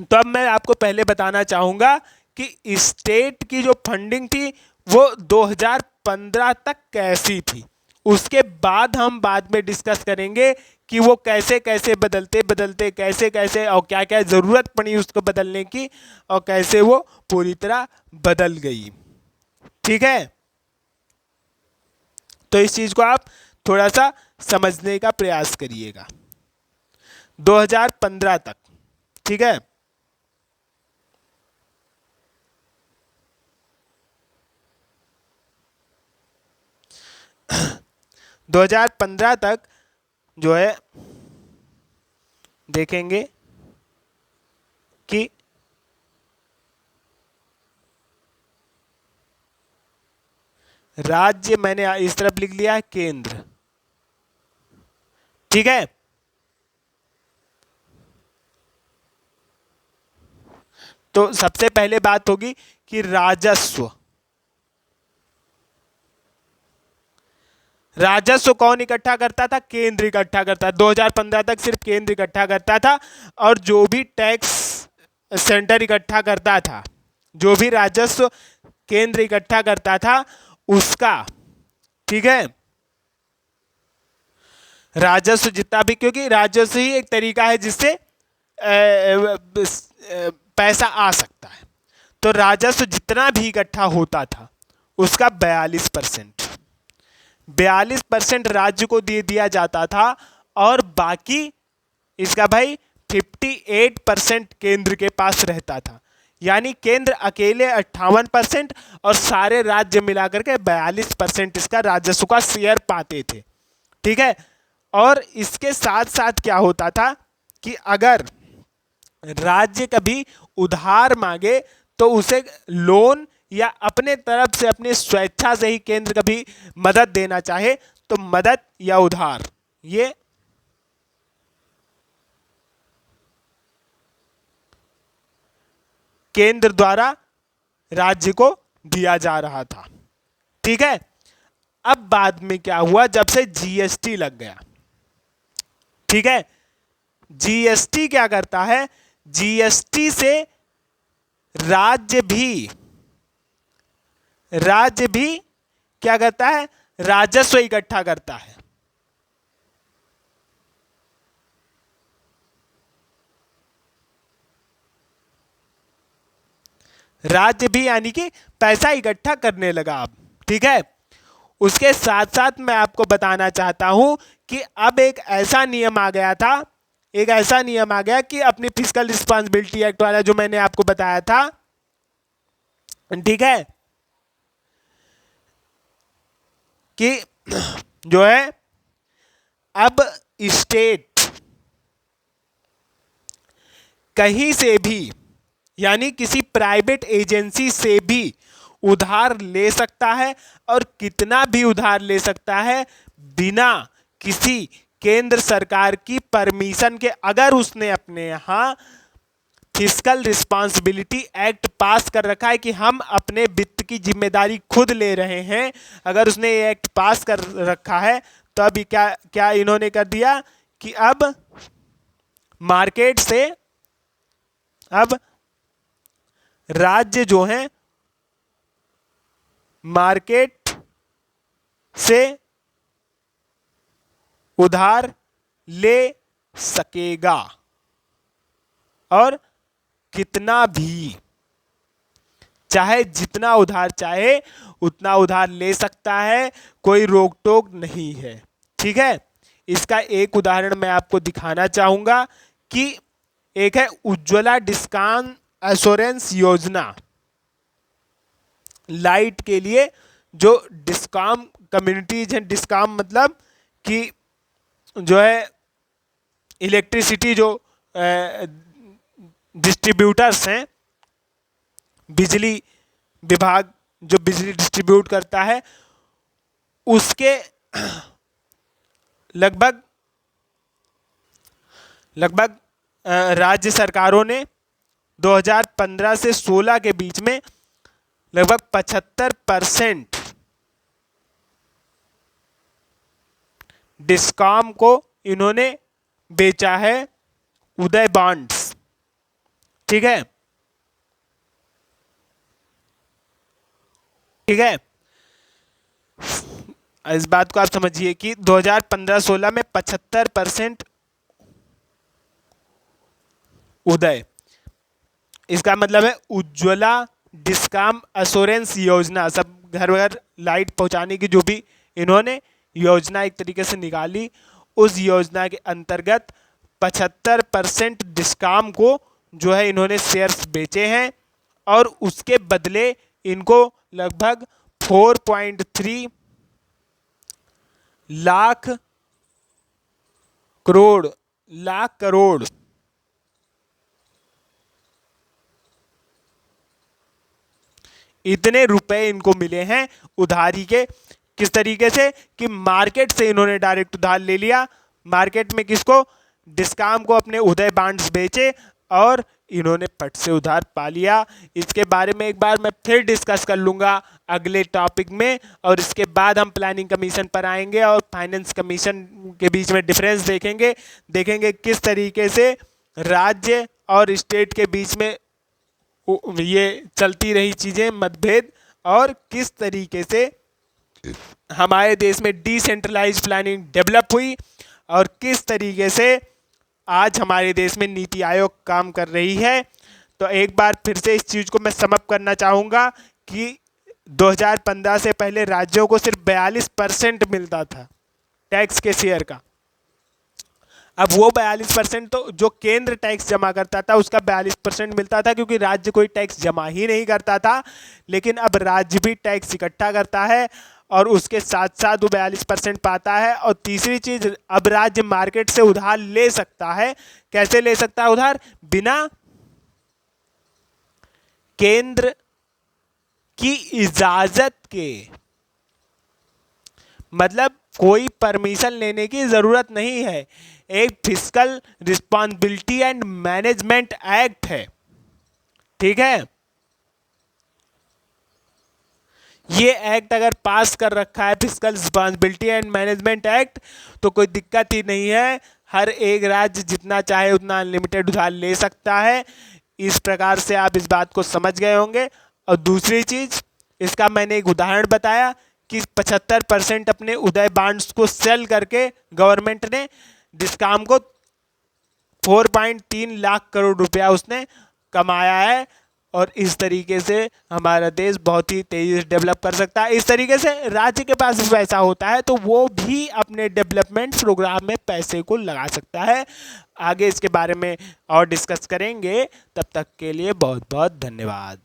तो अब मैं आपको पहले बताना चाहूँगा कि स्टेट की जो फंडिंग थी वो 2015 तक कैसी थी, उसके बाद हम बाद में डिस्कस करेंगे कि वो कैसे कैसे बदलते बदलते कैसे कैसे और क्या क्या ज़रूरत पड़ी उसको बदलने की और कैसे वो पूरी तरह बदल गई, ठीक है। तो इस चीज़ को आप थोड़ा सा समझने का प्रयास करिएगा 2015 तक, ठीक है। 2015 तक जो है देखेंगे कि राज्य मैंने इस तरफ लिख लिया है केंद्र, ठीक है। तो सबसे पहले बात होगी कि राजस्व, राजस्व कौन इकट्ठा करता था? केंद्र इकट्ठा करता था। 2015 तक सिर्फ केंद्र इकट्ठा करता था, और जो भी टैक्स सेंटर इकट्ठा करता था, जो भी राजस्व केंद्र इकट्ठा करता था उसका, ठीक है, राजस्व जितना भी, क्योंकि राजस्व ही एक तरीका है जिससे पैसा आ सकता है। तो राजस्व जितना भी इकट्ठा होता था उसका 42% राज्य को दे दिया जाता था, और बाकी इसका भाई 58% केंद्र के पास रहता था। यानी केंद्र अकेले 58% और सारे राज्य मिलाकर के 42% इसका राजस्व का शेयर पाते थे, ठीक है। और इसके साथ साथ क्या होता था कि अगर राज्य कभी उधार मांगे तो उसे लोन या अपने तरफ से अपनी स्वेच्छा से ही केंद्र कभी मदद देना चाहे तो मदद या उधार, ये केंद्र द्वारा राज्य को दिया जा रहा था, ठीक है। अब बाद में क्या हुआ, जब से जीएसटी लग गया, ठीक है। जीएसटी क्या करता है? जीएसटी से राज्य भी क्या करता है? राजस्व इकट्ठा करता है। राज्य भी यानी कि पैसा इकट्ठा करने लगा अब, ठीक है। उसके साथ साथ मैं आपको बताना चाहता हूं कि अब एक ऐसा नियम आ गया था, एक ऐसा नियम आ गया कि अपनी फिजिकल रिस्पांसिबिलिटी एक्ट वाला जो मैंने आपको बताया था, ठीक है, कि जो है अब स्टेट कहीं से भी यानी किसी प्राइवेट एजेंसी से भी उधार ले सकता है, और कितना भी उधार ले सकता है बिना किसी केंद्र सरकार की परमिशन के। अगर उसने अपने यहाँ फिस्कल रिस्पांसिबिलिटी एक्ट पास कर रखा है कि हम अपने वित्त की जिम्मेदारी खुद ले रहे हैं, अगर उसने ये एक्ट पास कर रखा है तो अभी क्या क्या इन्होंने कर दिया कि अब मार्केट से अब राज्य जो है मार्केट से उधार ले सकेगा, और कितना भी, चाहे जितना उधार चाहे उतना उधार ले सकता है, कोई रोक टोक नहीं है, ठीक है। इसका एक उदाहरण मैं आपको दिखाना चाहूंगा कि एक है उज्ज्वला डिस्काउंट एश्योरेंस योजना, लाइट के लिए जो डिस्काम कम्युनिटीज हैं, डिस्काम मतलब कि जो है इलेक्ट्रिसिटी जो डिस्ट्रीब्यूटर्स हैं, बिजली विभाग जो बिजली डिस्ट्रीब्यूट करता है, उसके लगभग राज्य सरकारों ने 2015 से 16 के बीच में लगभग 75% डिस्कॉम को इन्होंने बेचा है उदय बॉन्ड्स, ठीक है, ठीक है। इस बात को आप समझिए कि 2015-16 में 75% उदय, इसका मतलब है उज्ज्वला डिस्काम एश्योरेंस योजना, सब घर घर लाइट पहुंचाने की जो भी इन्होंने योजना एक तरीके से निकाली, उस योजना के अंतर्गत 75% डिस्काम को जो है इन्होंने शेयर्स बेचे हैं, और उसके बदले इनको लगभग 4.3 लाख करोड़, लाख करोड़, इतने रुपए इनको मिले हैं उधारी के। किस तरीके से कि मार्केट से इन्होंने डायरेक्ट उधार ले लिया। मार्केट में किसको? डिस्काम को अपने उदय बांड्स बेचे और इन्होंने पट से उधार पा लिया। इसके बारे में एक बार मैं फिर डिस्कस कर लूँगा अगले टॉपिक में, और इसके बाद हम प्लानिंग कमीशन पर आएंगे और फाइनेंस कमीशन के बीच में डिफरेंस देखेंगे किस तरीके से राज्य और स्टेट के बीच में ये चलती रही चीज़ें, मतभेद, और किस तरीके से हमारे देश में डिसेंट्रलाइज प्लानिंग डेवलप हुई और किस तरीके से आज हमारे देश में नीति आयोग काम कर रही है। तो एक बार फिर से इस चीज़ को मैं समअप करना चाहूँगा कि 2015 से पहले राज्यों को सिर्फ 42% मिलता था टैक्स के शेयर का। अब वो 42% तो जो केंद्र टैक्स जमा करता था उसका 42% मिलता था, क्योंकि राज्य कोई टैक्स जमा ही नहीं करता था। लेकिन अब राज्य भी टैक्स इकट्ठा करता है और उसके साथ साथ वो 42% पाता है। और तीसरी चीज, अब राज्य मार्केट से उधार ले सकता है। कैसे ले सकता है उधार? बिना केंद्र की इजाजत के, मतलब कोई परमिशन लेने की जरूरत नहीं है। एक fiscal responsibility and management act है, ठीक है। ये एक्ट अगर पास कर रखा है, fiscal responsibility and management act, तो कोई दिक्कत ही नहीं है। हर एक राज्य जितना चाहे उतना अनलिमिटेड उधार ले सकता है। इस प्रकार से आप इस बात को समझ गए होंगे। और दूसरी चीज, इसका मैंने एक उदाहरण बताया कि 75% अपने उदय बांड्स को सेल करके गवर्नमेंट ने डिस्काम को 4.3 लाख करोड़ रुपया उसने कमाया है। और इस तरीके से हमारा देश बहुत ही तेजी से डेवलप कर सकता है। इस तरीके से राज्य के पास भी पैसा होता है तो वो भी अपने डेवलपमेंट प्रोग्राम में पैसे को लगा सकता है। आगे इसके बारे में और डिस्कस करेंगे। तब तक के लिए बहुत बहुत धन्यवाद।